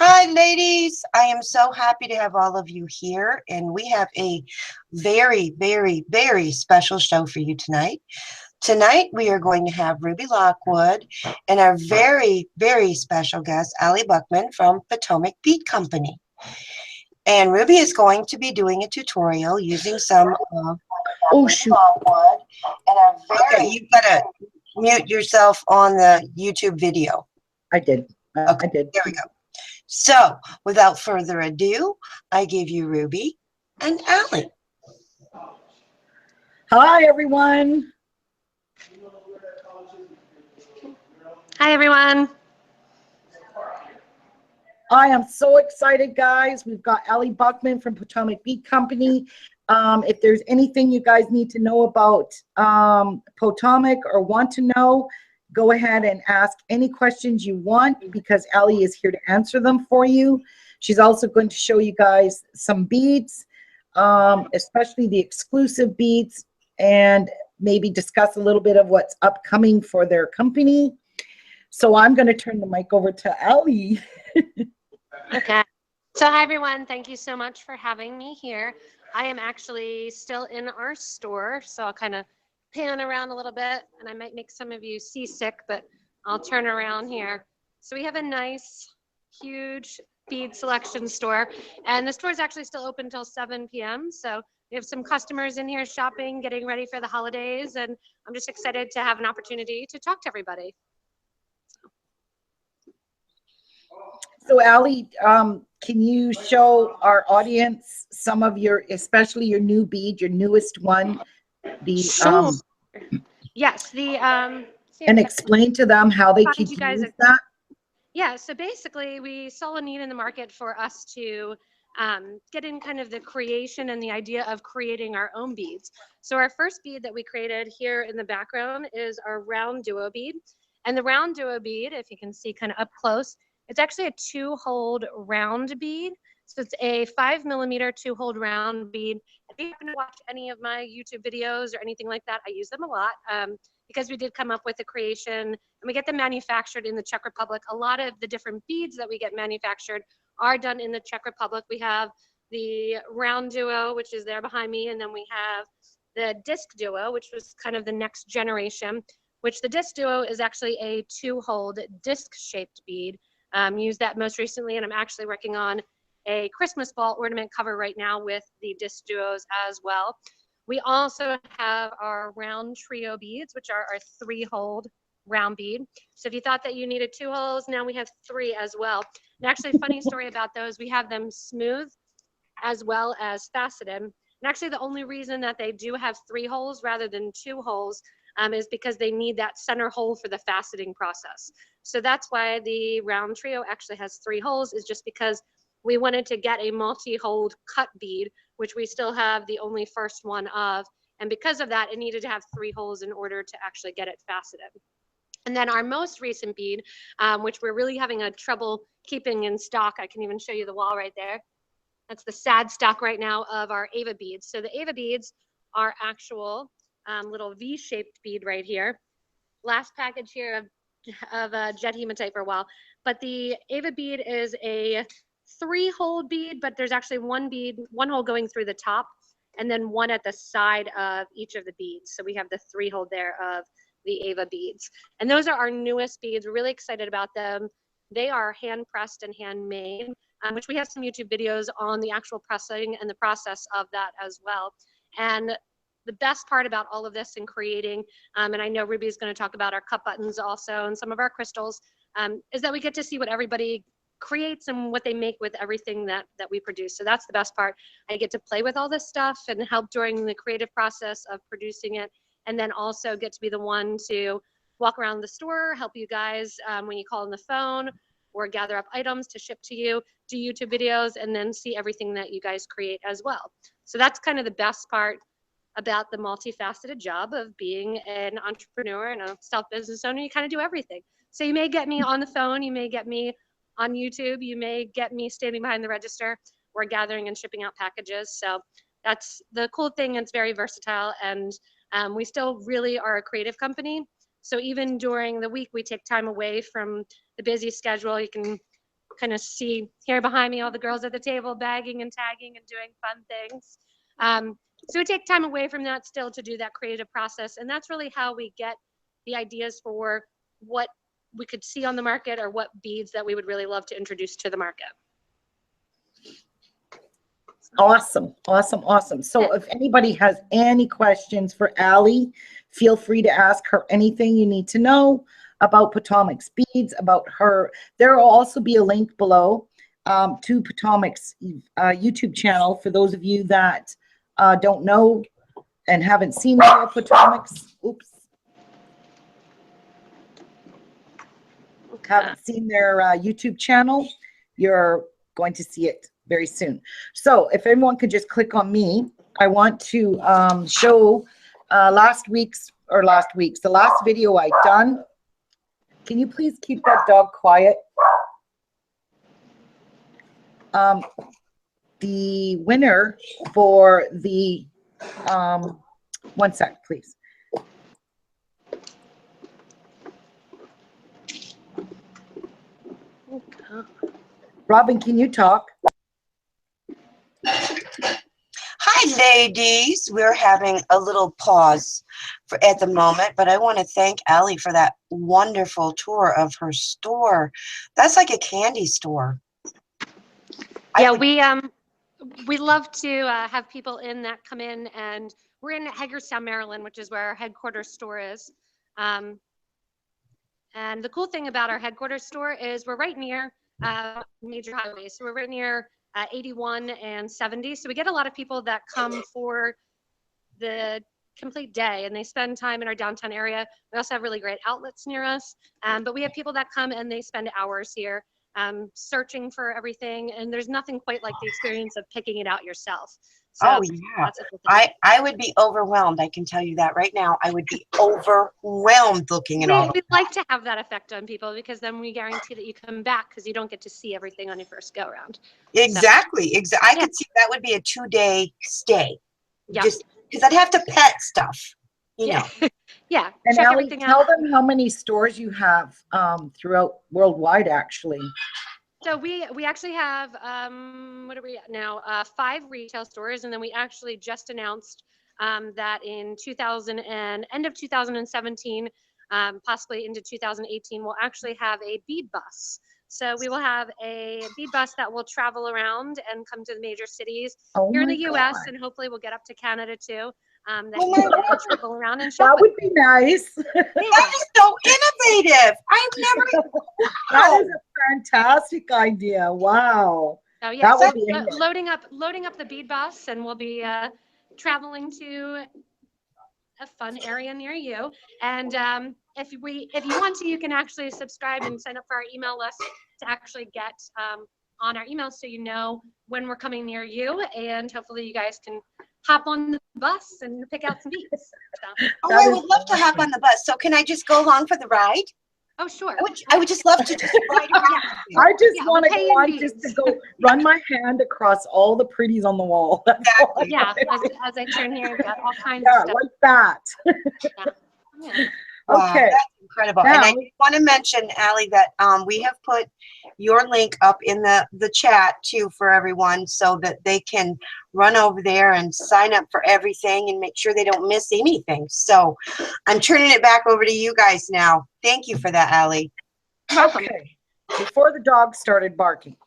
Hi, ladies. I am so happy to have all of you here, and we have a very, very, very special show for you tonight. Tonight, we are going to have Ruby Lockwood and our very, very special guest, Allie Buchman from Potomac Bead Company. And Ruby is going to be doing a tutorial using some Oh, shoot. Lockwood. And our very, you've got to mute yourself on the YouTube video. I did. Okay, I did. there we go. So, without further ado, I give you Ruby and Allie. Hi, everyone. Hi, everyone. I am so excited, guys. We've got Allie Buchman from Potomac Bead Company. If there's anything you guys need to know about Potomac or want to know, go ahead and ask any questions you want because Allie is here to answer them for you. She's also going to show you guys some beads, especially the exclusive beads, and maybe discuss a little bit of what's upcoming for their company. So I'm going to turn the mic over to Allie. Okay. So hi, everyone. Thank you so much for having me here. I am actually still in our store, so I'll kind of pan around a little bit, and I might make some of you seasick, but I'll turn around here. So we have a nice, huge bead selection store, and the store is actually still open until 7 p.m. So we have some customers in here shopping, getting ready for the holidays, and I'm just excited to have an opportunity to talk to everybody. So Allie, can you show our audience some of your, especially your new bead, your newest one? Sure. Yes, and explain to them how they could use that. Yeah, so basically we saw a need in the market for us to get in kind of the creation and the idea of creating our own beads. So our first bead that we created here in the background is our round duo bead. And the round duo bead, if you can see kind of up close, it's actually a 2-hold round bead. So it's a 5mm 2-hold round bead. If you happen to watch any of my YouTube videos or anything like that, I use them a lot because we did come up with a creation and we get them manufactured in the Czech Republic. A lot of the different beads that we get manufactured are done in the Czech Republic. We have the round duo, which is there behind me, and then we have the disc duo, which was kind of the next generation, which the disc duo is actually a 2-hold disc-shaped bead. Used that most recently, and I'm actually working on a Christmas ball ornament cover right now with the disc duos as well. We also have our round trio beads, which are our 3-hold round bead. So if you thought that you needed 2 holes, now we have 3 as well. And actually, funny story about those, we have them smooth as well as faceted. And actually, the only reason that they do have 3 holes rather than 2 holes is because they need that center hole for the faceting process. So that's why the round trio actually has 3 holes, is just because we wanted to get a multi-hold cut bead, which we still have the only first one of. And because of that, it needed to have 3 holes in order to actually get it faceted. And then our most recent bead, which we're really having a trouble keeping in stock. I can even show you the wall right there. That's the sad stock right now of our Ava beads. So the Ava beads are actual little V-shaped bead right here. Last package here of jet hematite for a while. But the Ava bead is a 3-hold bead, but there's actually 1 hole going through the top and then 1 at the side of each of the beads. So we have the 3-hold there of the Ava beads. And those are our newest beads. We're really excited about them. They are hand pressed and handmade, which we have some YouTube videos on the actual pressing and the process of that as well. And the best part about all of this and creating, and I know Ruby is going to talk about our cup buttons also and some of our crystals, is that we get to see what everybody creates and what they make with everything that we produce. So that's the best part. I get to play with all this stuff and help during the creative process of producing it, and then also get to be the one to walk around the store, help you guys when you call on the phone or gather up items to ship to you, do YouTube videos, and then see everything that you guys create as well. So that's kind of the best part about the multifaceted job of being an entrepreneur and a self-business owner. You kind of do everything. So you may get me on the phone, you may get me on YouTube, you may get me standing behind the register or gathering and shipping out packages. So that's the cool thing. It's very versatile, and we still really are a creative company. So even during the week, we take time away from the busy schedule. You can kind of see here behind me all the girls at the table bagging and tagging and doing fun things. So we take time away from that still to do that creative process. And that's really how we get the ideas for what we could see on the market or what beads that we would really love to introduce to the market. Awesome, awesome, awesome. So if anybody has any questions for Allie, feel free to ask her anything you need to know about Potomac's beads, about her. There will also be a link below to Potomac's YouTube channel for those of you that don't know and haven't seen the Potomac's. Oops. Haven't seen their YouTube channel. You're going to see it very soon. So if everyone could just click on me, I want to show the last video I done. Can you please keep that dog quiet? The winner for the, one sec, please. Robin, can you talk? Hi, ladies. We're having a little pause at the moment, but I want to thank Allie for that wonderful tour of her store. That's like a candy store. Yeah, we love to have people in that come in, and we're in Hagerstown, Maryland, which is where our headquarters store is. And the cool thing about our headquarters store is we're right near major highways. So we're right near 81 and 70. So we get a lot of people that come for the complete day and they spend time in our downtown area. We also have really great outlets near us. But we have people that come and they spend hours here searching for everything. And there's nothing quite like the experience of picking it out yourself. So oh yeah, I would be overwhelmed. I can tell you that right now. I would be overwhelmed looking at all. We like to have that effect on people because then we guarantee that you come back because you don't get to see everything on your first go around. Exactly. So, I could see that would be a 2-day stay. Yeah. Just because I'd have to pet stuff, you know. Yeah. And check Allie, everything tell out. them how many stores you have throughout worldwide, actually. So we actually have, what are we at now? 5 retail stores. And then we actually just announced that in end of 2017, possibly into 2018, we'll actually have a bead bus. So we will have a bead bus that will travel around and come to the major cities here in the US, and hopefully we'll get up to Canada too. That can travel around and shop. That would be nice. That is so innovative. I've never. That is a fantastic idea. Wow. So yeah, that so would be loading up the bead bus, and we'll be traveling to a fun area near you. And if you want to, you can actually subscribe and sign up for our email list to actually get on our email so you know when we're coming near you, and hopefully you guys can hop on the bus and pick out some beads. So. Oh, I would love to hop on the bus. So can I just go along for the ride? Oh, sure. I would just love to just ride around. I just want to go on just to go run my hand across all the pretties on the wall. Exactly. Yeah, as I turn here, I've got all kinds Yeah, of stuff. like that. Yeah. Wow, Okay. that's incredible. Now, and I want to mention, Allie, that we have put your link up in the chat too for everyone so that they can run over there and sign up for everything and make sure they don't miss anything. So I'm turning it back over to you guys now. Thank you for that, Allie. Okay. Before the dog started barking.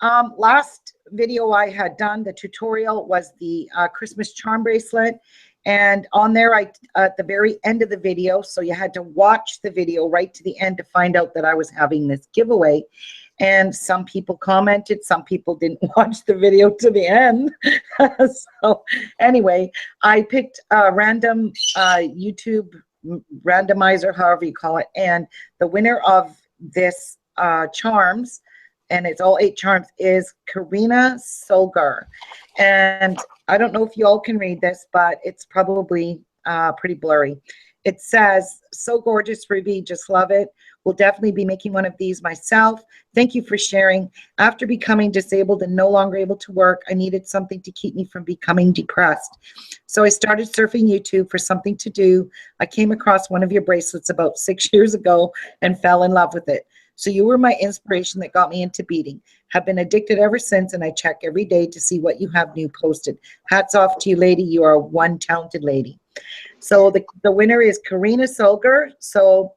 Last video I had done, the tutorial was the Christmas charm bracelet. And on there, at the very end of the video, so you had to watch the video right to the end to find out that I was having this giveaway. And some people commented, some people didn't watch the video to the end. So anyway, I picked a random YouTube randomizer, however you call it. And the winner of this charms, and it's all 8 charms, is Karina Solgar. And I don't know if you all can read this, but it's probably pretty blurry. It says, "So gorgeous, Ruby, just love it. Will definitely be making one of these myself. Thank you for sharing. After becoming disabled and no longer able to work, I needed something to keep me from becoming depressed. So I started surfing YouTube for something to do. I came across one of your bracelets about 6 years ago and fell in love with it. So you were my inspiration that got me into beading. Have been addicted ever since, and I check every day to see what you have new posted. Hats off to you, lady. You are one talented lady. So the winner is Karina Solger. So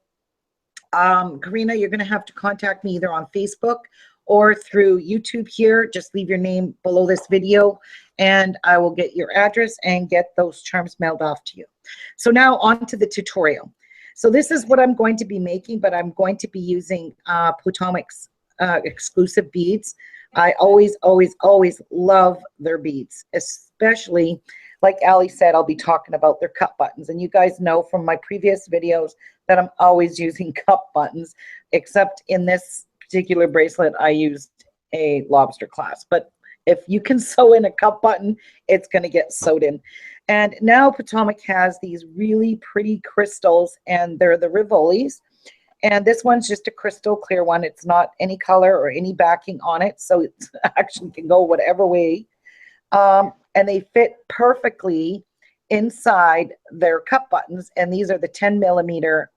Karina, you're going to have to contact me either on Facebook or through YouTube here. Just leave your name below this video and I will get your address and get those charms mailed off to you. So now on to the tutorial. So this is what I'm going to be making, but I'm going to be using Potomac's exclusive beads. I always, always, always love their beads, especially like Allie said, I'll be talking about their cup buttons. And you guys know from my previous videos that I'm always using cup buttons, except in this particular bracelet, I used a lobster clasp. But if you can sew in a cup button, it's going to get sewed in. And now Potomac has these really pretty crystals, and they're the Rivolis. And this one's just a crystal clear one. It's not any color or any backing on it, so it actually can go whatever way. And they fit perfectly inside their cup buttons. And these are the 10 millimeter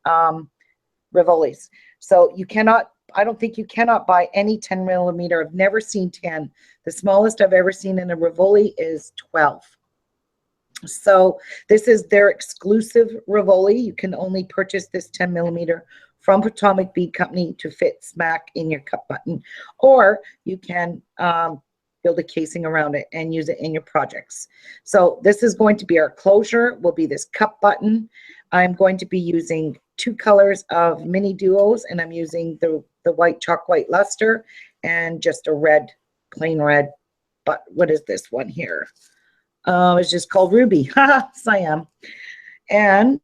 Rivolis. So you cannot, I don't think you cannot buy any 10 millimeter. I've never seen 10. The smallest I've ever seen in a Rivoli is 12. So this is their exclusive Rivoli. You can only purchase this 10 millimeter from Potomac Bead Company to fit smack in your cup button. Or you can build a casing around it and use it in your projects. So this is going to be our closure, will be this cup button. I'm going to be using 2 colors of mini duos, and I'm using the white chalk white luster and just a red, plain red. But what is this one here? It's just called Ruby. Haha, Siam. And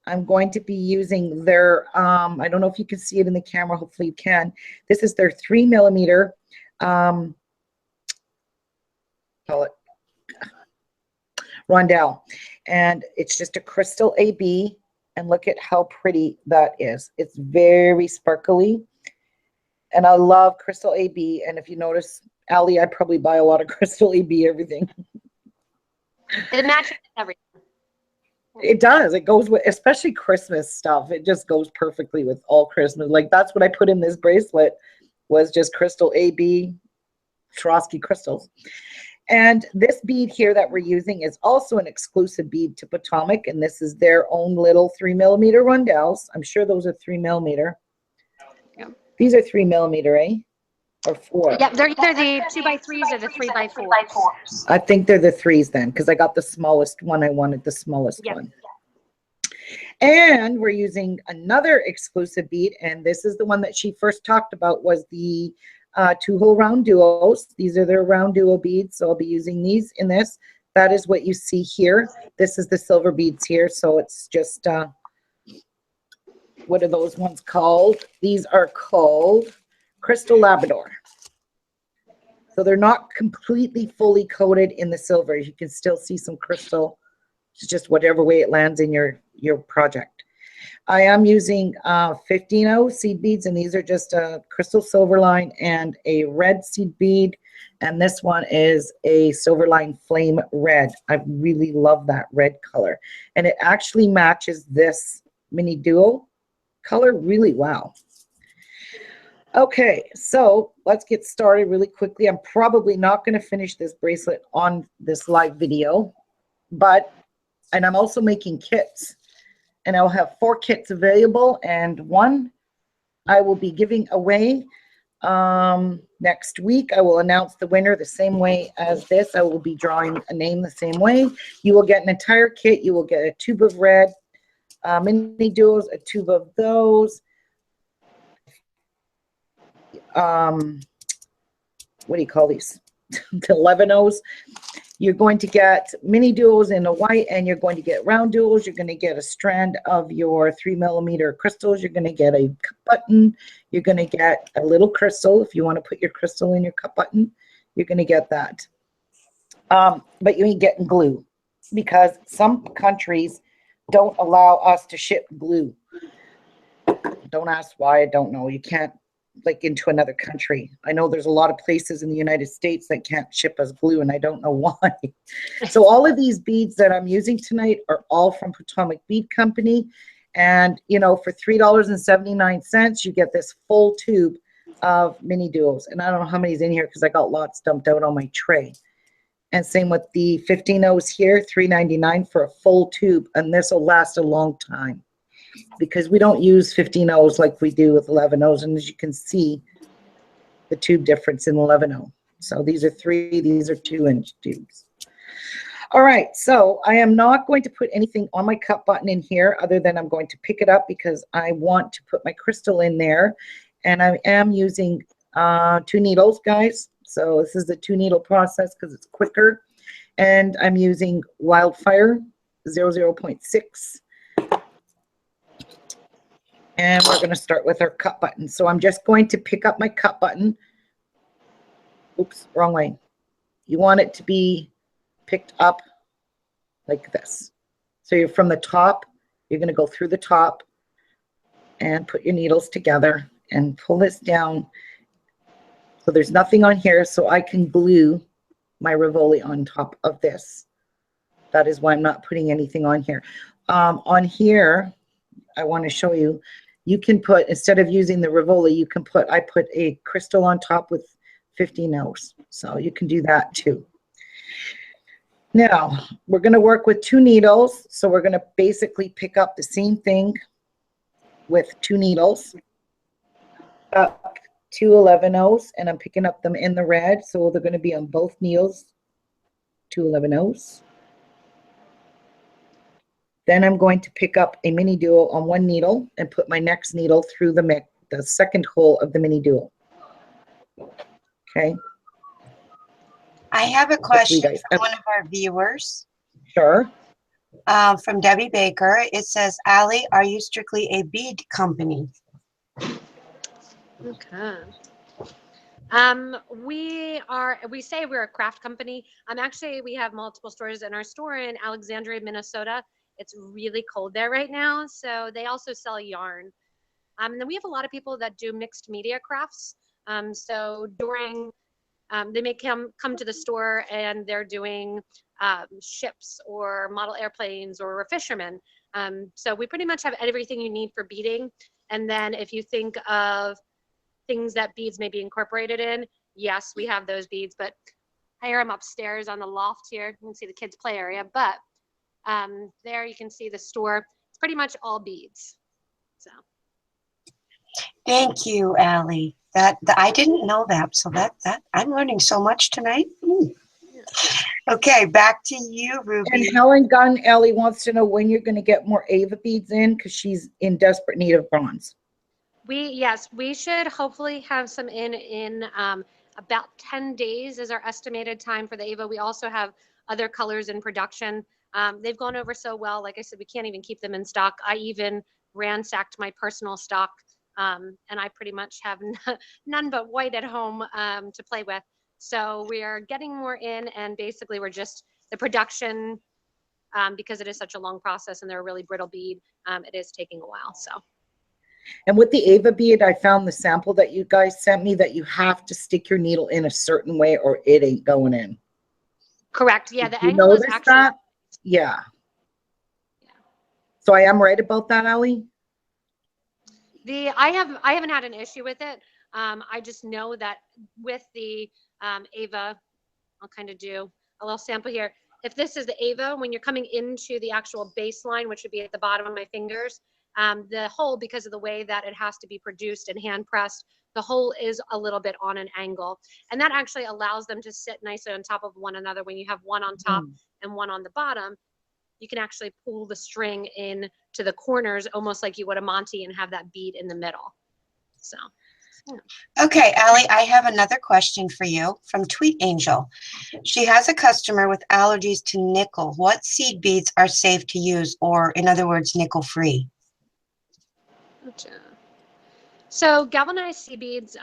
I'm going to be using their, I don't know if you can see it in the camera, hopefully you can. This is their 3 millimeter call it rondelle, and it's just a crystal AB, and look at how pretty that is. It's very sparkly, and I love crystal AB. And if you notice, Allie, I probably buy a lot of crystal AB everything. It matches everything. It does. It goes with, especially Christmas stuff. It just goes perfectly with all Christmas. Like that's what I put in this bracelet, was just crystal AB, Swarovski crystals. And this bead here that we're using is also an exclusive bead to Potomac, and this is their own little 3 millimeter rondelles. I'm sure those are 3 millimeter. Yeah. These are 3 millimeter, eh? Or 4? Yep, they're either the 2x3s or the 3x4s. I think they're the 3s then, because I got the smallest one. I wanted the smallest one. And we're using another exclusive bead, and this is the one that she first talked about, was the 2-hole round duos. These are their round duo beads, so I'll be using these in this. That is what you see here. This is the silver beads here, so it's just what are those ones called? These are called Crystal Labrador. So they're not completely fully coated in the silver. You can still see some crystal. It's just whatever way it lands in your project. I am using 15-0 seed beads, and these are just a crystal silver line and a red seed bead. And this one is a silver line flame red. I really love that red color. And it actually matches this mini duo color really well. Okay, so let's get started really quickly. I'm probably not going to finish this bracelet on this live video, and I'm also making kits. And I'll have 4 kits available, and 1 I will be giving away next week. I will announce the winner the same way as this. I will be drawing a name the same way. You will get an entire kit. You will get a tube of red mini duos, a tube of those. What do you call these? The 11-0s. You're going to get mini duos in a white, and you're going to get round duos. You're going to get a strand of your 3 millimeter crystals. You're going to get a cup button. You're going to get a little crystal. If you want to put your crystal in your cup button, you're going to get that. But you ain't getting glue, because some countries don't allow us to ship glue. Don't ask why. I don't know. You can't, like, into another country. I know there's a lot of places in the United States that can't ship us glue, and I don't know why. So all of these beads that I'm using tonight are all from Potomac Bead Company, And, you know, for $3.79, you get this full tube of mini duos. And I don't know how many's in here because I got lots dumped out on my tray. And same with the 15 O's here, $3.99 for a full tube. And this will last a long time because we don't use 15 O's like we do with 11 O's. And as you can see, the tube difference in 11 O. So these are 3, these are 2-inch tubes. All right, so I am not going to put anything on my cut button in here other than I'm going to pick it up because I want to put my crystal in there. And I am using 2 needles, guys. So this is the 2 needle process because it's quicker. And I'm using Wildfire 00.6. And we're going to start with our cut button. So I'm just going to pick up my cut button. Oops, wrong way. You want it to be picked up like this. So you're from the top, you're going to go through the top and put your needles together and pull this down. So there's nothing on here, so I can glue my Rivoli on top of this. That is why I'm not putting anything on here. On here, I want to show you, you can put, instead of using the Rivoli, you can put, I put a crystal on top with 15 O's. So you can do that too. Now, we're going to work with 2 needles. So we're going to basically pick up the same thing with 2 needles. Up 2 11 O's, and I'm picking up them in the red. So they're going to be on both needles, 2 11 O's. Then I'm going to pick up a mini duo on 1 needle and put my next needle through the second hole of the mini duo. Okay. I have a question from one of our viewers. Sure. From Debbie Baker. It says, Allie, are you strictly a bead company? Okay. We say we're a craft company. Actually, we have multiple stores. In our store in Alexandria, Minnesota, it's really cold there right now. So they also sell yarn. And then we have a lot of people that do mixed media crafts. So during, they may come to the store and they're doing ships or model airplanes or a fisherman. So we pretty much have everything you need for beading. And then if you think of things that beads may be incorporated in, yes, we have those beads, but higher them upstairs on the loft here. You can see the kids' play area, but there you can see the store. It's pretty much all beads. So. Thank you, Allie. That I didn't know that, so that I'm learning so much tonight. Okay, back to you, Ruby. And Helen Gunn, Allie wants to know when you're going to get more Ava beads in because she's in desperate need of bronze. Yes, we should hopefully have some in about 10 days is our estimated time for the Ava. We also have other colors in production. They've gone over so well. Like I said, we can't even keep them in stock. I even ransacked my personal stock, and I pretty much have none but white at home to play with. So we are getting more in, and basically we're just the production, because it is such a long process and they're a really brittle bead, it is taking a while. So. And with the Ava bead, I found the sample that you guys sent me that you have to stick your needle in a certain way or it ain't going in. Correct. Yeah, the you angle is notice actually. That? Yeah. So I am right about that, Allie? I haven't had an issue with it. I just know that with the Ava, I'll kind of do a little sample here. If this is the Ava, when you're coming into the actual baseline, which would be at the bottom of my fingers, the hole, because of the way that it has to be produced and hand pressed, the hole is a little bit on an angle. And that actually allows them to sit nicely on top of one another. When you have one on top and one on the bottom, you can actually pull the string in to the corners, almost like you would a Monty, and have that bead in the middle. So. Yeah. Okay, Allie, I have another question for you from Tweet Angel. She has a customer with allergies to nickel. What seed beads are safe to use, or in other words, nickel free? Gotcha. So galvanized seed beads,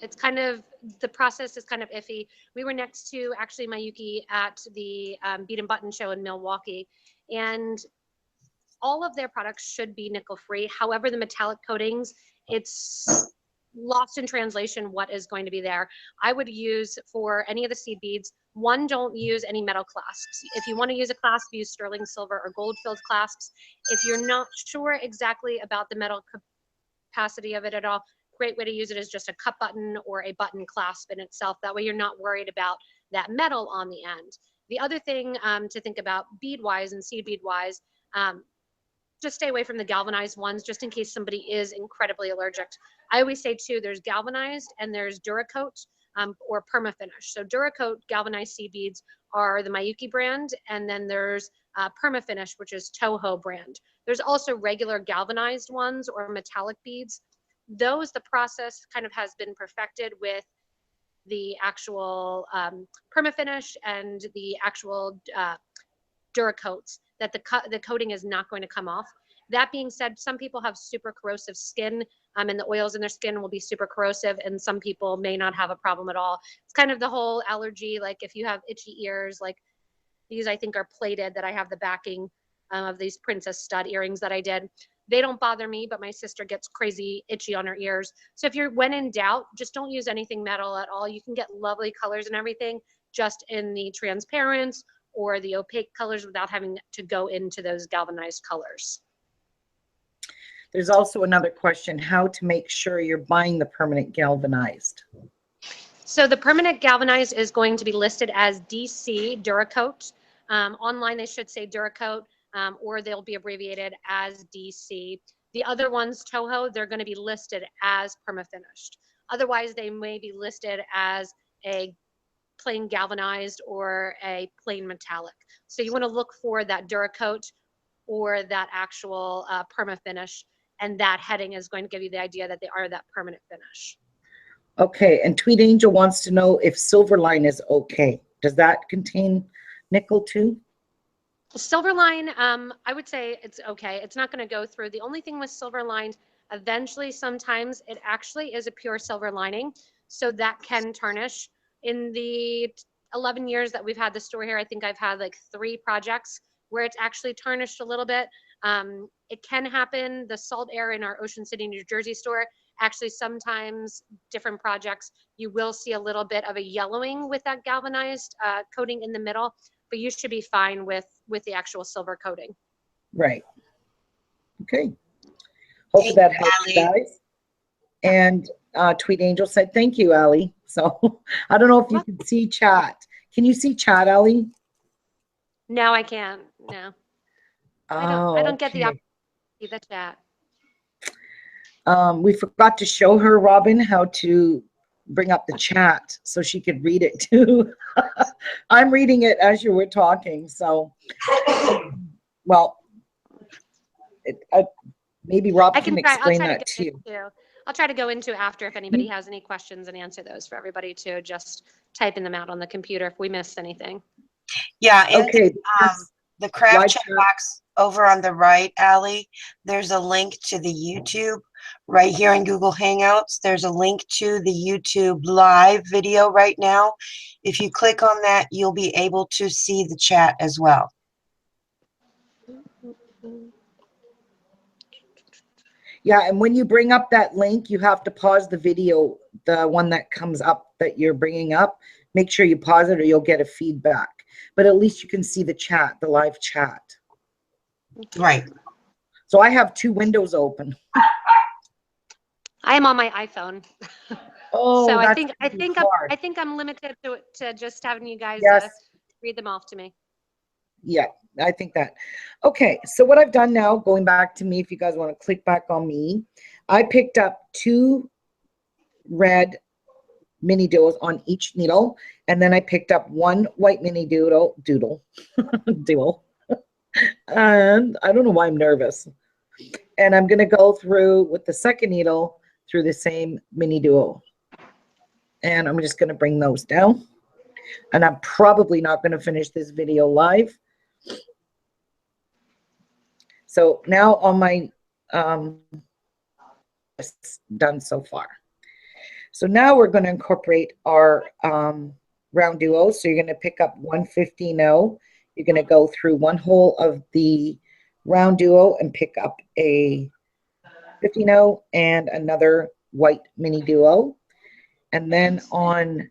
it's kind of, the process is kind of iffy. We were next to actually Mayuki at the Bead and Button show in Milwaukee, and all of their products should be nickel free. However, the metallic coatings, it's lost in translation what is going to be there. I would use for any of the seed beads, one, don't use any metal clasps. If you want to use a clasp, use sterling silver or gold filled clasps. If you're not sure exactly about the metal capacity of it at all, great way to use it is just a cup button or a button clasp in itself. That way you're not worried about that metal on the end. The other thing to think about bead wise and seed bead wise, just stay away from the galvanized ones just in case somebody is incredibly allergic. I always say too, there's galvanized and there's Duracoat or permafinish. So Duracoat galvanized seed beads are the Miyuki brand, and then there's permafinish, which is Toho brand. There's also regular galvanized ones or metallic beads. Those, the process kind of has been perfected with the actual permafinish and the actual Duracoats, that the coating is not going to come off. That being said, some people have super corrosive skin, and the oils in their skin will be super corrosive, and some people may not have a problem at all. It's kind of the whole allergy, like if you have itchy ears, like these I think are plated, that I have the backing of these princess stud earrings that I did. They don't bother me, but my sister gets crazy itchy on her ears. So if you're, when in doubt, just don't use anything metal at all. You can get lovely colors and everything just in the transparent or the opaque colors without having to go into those galvanized colors. There's also another question, how to make sure you're buying the permanent galvanized. So the permanent galvanized is going to be listed as DC Duracoat. Online they should say Duracoat, or they'll be abbreviated as DC. The other ones, Toho, they're going to be listed as permafinished. Otherwise, they may be listed as a plain galvanized or a plain metallic. So you want to look for that Duracoat or that actual permafinish, and that heading is going to give you the idea that they are that permanent finish. Okay, and Tweet Angel wants to know if Silverline is okay. Does that contain nickel too? Silverline, I would say it's okay. It's not going to go through. The only thing with Silverline, eventually, sometimes it actually is a pure silver lining, so that can tarnish. In the 11 years that we've had the store here, I think I've had like 3 projects where it's actually tarnished a little bit. It can happen. The Salt Air in our Ocean City, New Jersey store, actually sometimes different projects, you will see a little bit of a yellowing with that galvanized coating in the middle, but you should be fine with the actual silver coating. Right. Okay. Hopefully that helps, Allie. guys. And Tweet Angel said, thank you, Allie. So I don't know if you can see chat. Can you see chat, Allie? No, I can't. No. Oh, I don't get the okay. opportunity to see the chat. We forgot to show her, Robin, how to bring up the chat so she could read it too. I'm reading it as you were talking, so well, maybe Rob can explain that to you. I'll try to go into after if anybody has any questions and answer those for everybody too. Just typing them out on the computer if we missed anything. Yeah. Okay. The craft chat box over on the right, Allie, there's a link to the YouTube right here in Google Hangouts. There's a link to the YouTube live video right now. If you click on that, you'll be able to see the chat as well. Yeah, and when you bring up that link, you have to pause the video, the one that comes up that you're bringing up. Make sure you pause it or you'll get a feedback. But at least you can see the chat, the live chat. Right. So I have 2 windows open. I am on my iPhone. Oh, so I think I'm limited to just having you guys read them off to me. Yeah, I think that. Okay, so what I've done now, going back to me, if you guys want to click back on me, I picked up 2 red mini doodles on each needle, and then I picked up 1 white mini doodle, and I don't know why I'm nervous. And I'm going to go through with the second needle through the same mini doodle. And I'm just going to bring those down. And I'm probably not going to finish this video live. So now on my, it's done so far. So now we're going to incorporate our round duo. So you're going to pick up 115.0. You're going to go through 1 hole of the round duo and pick up a 50.0 and another white mini duo. And then on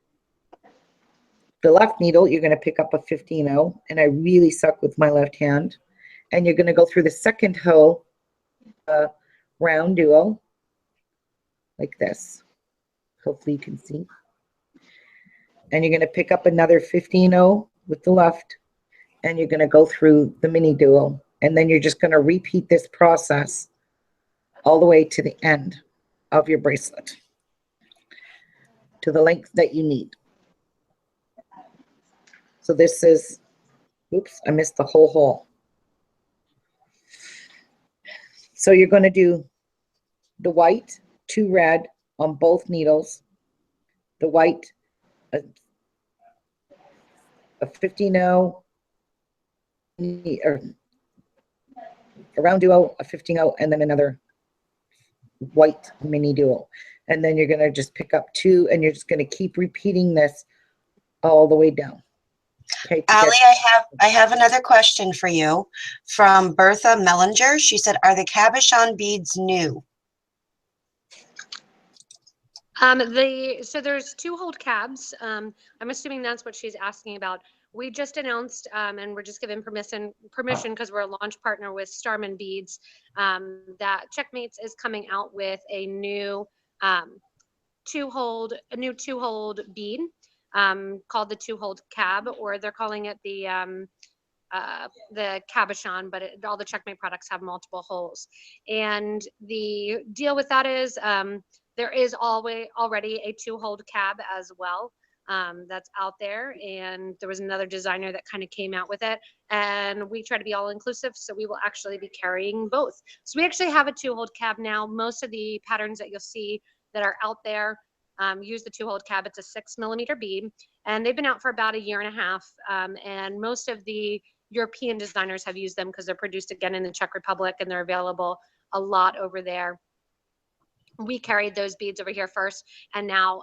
the left needle, you're going to pick up a 15-0, and I really suck with my left hand. And you're going to go through the second hoe, round duo, like this. Hopefully you can see. And you're going to pick up another 15-0 with the left, and you're going to go through the mini duo. And then you're just going to repeat this process all the way to the end of your bracelet, to the length that you need. So this is, oops, I missed the whole hole. So you're going to do the white, 2 red on both needles, the white, a 15-0, or a round duo, a 15-0, and then another white mini duo. And then you're going to just pick up 2, and you're just going to keep repeating this all the way down. Okay, Allie, I have another question for you from Bertha Mellinger. She said, "Are the cabochon beads new?" So there's 2-hold cabs. I'm assuming that's what she's asking about. We just announced, and we're just giving permission because we're a launch partner with Starman Beads, that Checkmates is coming out with a new 2-hold bead called the 2-hold cab, or they're calling it the cabochon, but all the Checkmate products have multiple holes. And the deal with that is there is already a 2-hold cab as well that's out there, and there was another designer that kind of came out with it, and we try to be all inclusive, so we will actually be carrying both. So we actually have a 2-hold cab now. Most of the patterns that you'll see that are out there use the 2-hold cab. It's a 6mm bead, and they've been out for about 1.5 years, and most of the European designers have used them because they're produced again in the Czech Republic, and they're available a lot over there. We carried those beads over here first, and now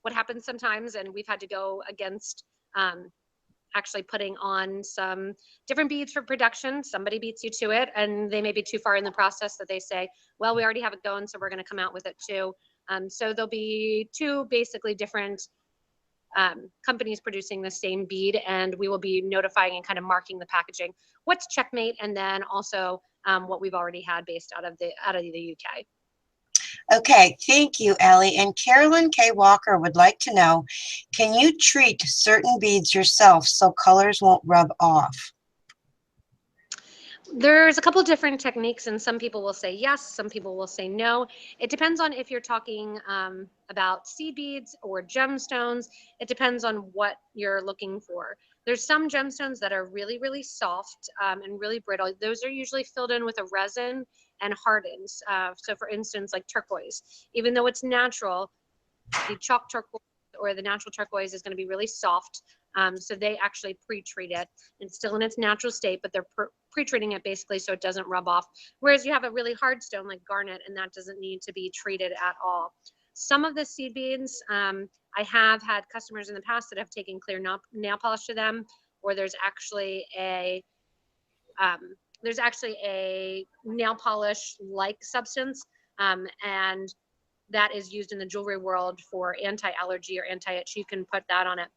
what happens sometimes, and we've had to go against actually putting on some different beads for production. Somebody beats you to it, and they may be too far in the process that they say, well, we already have it going, so we're going to come out with it too. So there'll be 2 basically different companies producing the same bead, and we will be notifying and kind of marking the packaging what's Checkmate, and then also what we've already had based out of the UK. Okay, thank you, Allie. And Carolyn K. Walker would like to know, can you treat certain beads yourself so colors won't rub off? There's a couple different techniques, and some people will say yes, some people will say no. It depends on if you're talking about seed beads or gemstones. It depends on what you're looking for. There's some gemstones that are really, really soft and really brittle. Those are usually filled in with a resin and hardens. So for instance, like turquoise, even though it's natural, the chalk turquoise or the natural turquoise is going to be really soft. So they actually pre-treat it. It's still in its natural state, but they're pre-treating it basically so it doesn't rub off. Whereas you have a really hard stone like garnet, and that doesn't need to be treated at all. Some of the seed beads, I have had customers in the past that have taken clear nail polish to them, or there's actually a nail polish like substance, and that is used in the jewelry world for anti-allergy or anti-itch. You can put that on it.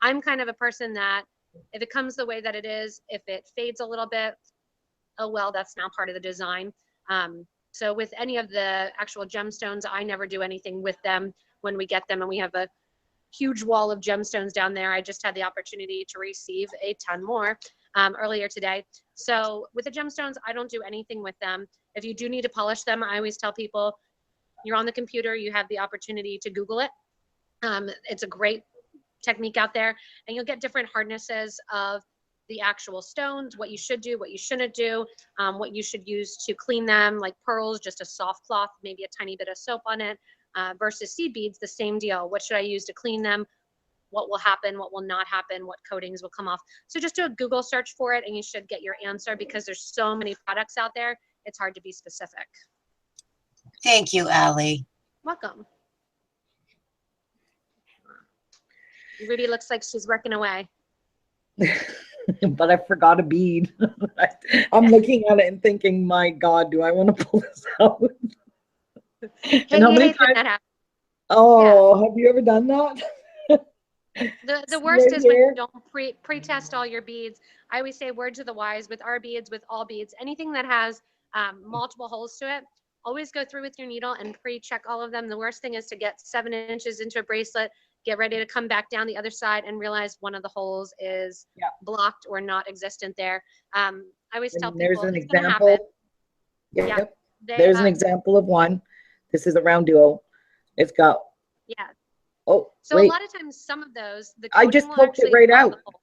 I'm kind of a person that if it comes the way that it is, if it fades a little bit, oh well, that's now part of the design. So with any of the actual gemstones, I never do anything with them when we get them, and we have a huge wall of gemstones down there. I just had the opportunity to receive a ton more earlier today. So with the gemstones, I don't do anything with them. If you do need to polish them, I always tell people, you're on the computer, you have the opportunity to Google it. It's a great technique out there, and you'll get different hardnesses of the actual stones, what you should do, what you shouldn't do, what you should use to clean them, like pearls, just a soft cloth, maybe a tiny bit of soap on it, versus seed beads, the same deal. What should I use to clean them? What will happen? What will not happen? What coatings will come off? So just do a Google search for it, and you should get your answer, because there's so many products out there. It's hard to be specific. Thank you, Allie. Welcome. Ruby looks like she's working away. But I forgot a bead. I'm looking at it and thinking, my God, do I want to pull this out? And how many hate when times? that happens. Oh, have you ever done that? The See worst right is when you here? don't pre-test all your beads. I always say word to the wise with our beads, with all beads, anything that has multiple holes to it, always go through with your needle and pre-check all of them. The worst thing is to get 7 inches into a bracelet, get ready to come back down the other side and realize one of the holes is Yeah. blocked or not existent there. I always tell And there's people an it's going to happen. example. Yeah. Yep. They, There's an example of one. This is a round duo. It's got, yeah. oh, So wait. a lot of times, some of those, the I coating just will poked it actually right clog out. the hole.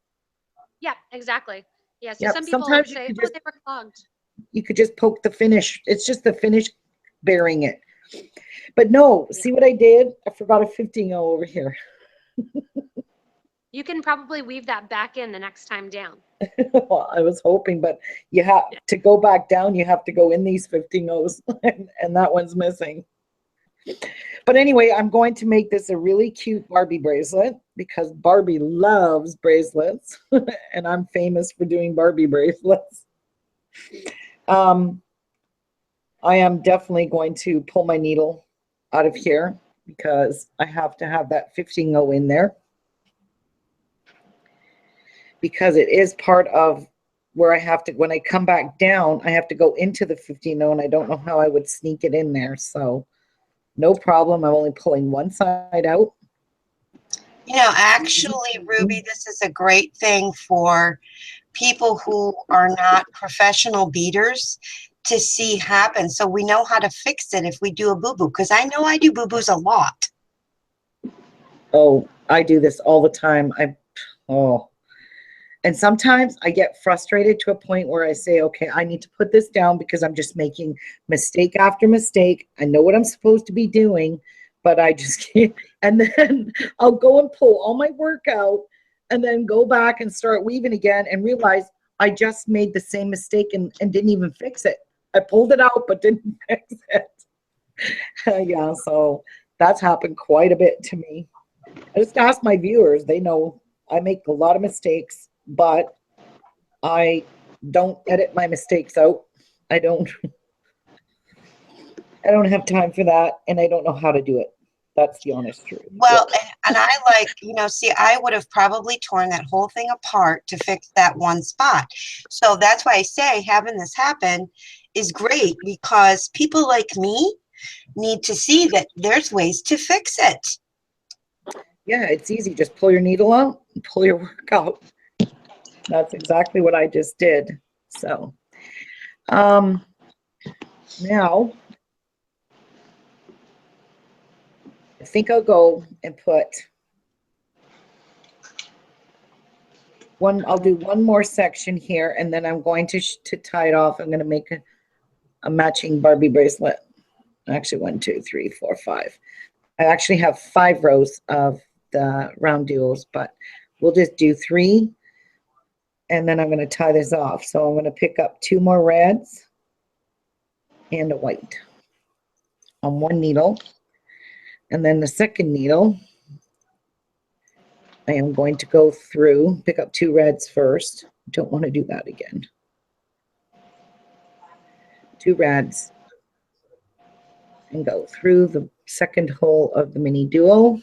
Yeah, exactly. Yeah. So Yep. some people Sometimes you say, could oh, just, they were clogged. you could just poke the finish. It's just the finish bearing it. But no, Yeah. see what I did? I forgot a 15 over here. You can probably weave that back in the next time down. Well, I was hoping, but you have to go back down. You have to go in these 15 O's, and that one's missing. But anyway, I'm going to make this a really cute Barbie bracelet because Barbie loves bracelets, and I'm famous for doing Barbie bracelets. I am definitely going to pull my needle out of here because I have to have that 15 O in there, because it is part of where I have to, when I come back down, I have to go into the 15 O, and I don't know how I would sneak it in there. So no problem. I'm only pulling one side out. You know, actually, Ruby, this is a great thing for people who are not professional beaters to see happen. So we know how to fix it if we do a boo-boo, because I know I do boo-boos a lot. Oh, I do this all the time. And sometimes I get frustrated to a point where I say, okay, I need to put this down because I'm just making mistake after mistake. I know what I'm supposed to be doing, but I just can't. And then I'll go and pull all my work out and then go back and start weaving again and realize I just made the same mistake and didn't even fix it. I pulled it out, but didn't fix it. Yeah, so that's happened quite a bit to me. I just ask my viewers. They know I make a lot of mistakes, but I don't edit my mistakes out. I don't have time for that, and I don't know how to do it. That's the honest truth. Well, and I like, you know, see, I would have probably torn that whole thing apart to fix that one spot. So that's why I say having this happen is great, because people like me need to see that there's ways to fix it. Yeah, it's easy. Just pull your needle out and pull your work out. That's exactly what I just did. So, now I think I'll go and put one. I'll do one more section here, and then I'm going to tie it off. I'm going to make a matching Barbie bracelet. Actually, 1, 2, 3, 4, 5. I actually have 5 rows of the round duos, but we'll just do 3, and then I'm going to tie this off. So I'm going to pick up 2 more reds and a white on one needle, and then the second needle I am going to go through, pick up 2 reds first. Don't want to do that again. 2 reds and go through the second hole of the mini duo.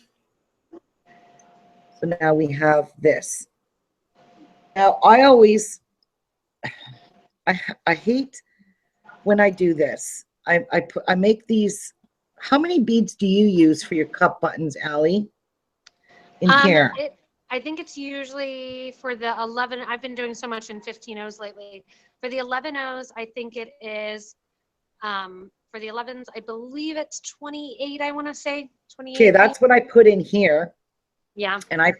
So now we have this. Now I always, I hate when I do this. I make these. How many beads do you use for your cup buttons, Allie? In here. I think it's usually for the 11. I've been doing so much in 15 O's lately. For the 11 O's, I think it is, for the 11s, I believe it's 28, I want to say. 28. Okay, that's what I put in here. Yeah. And I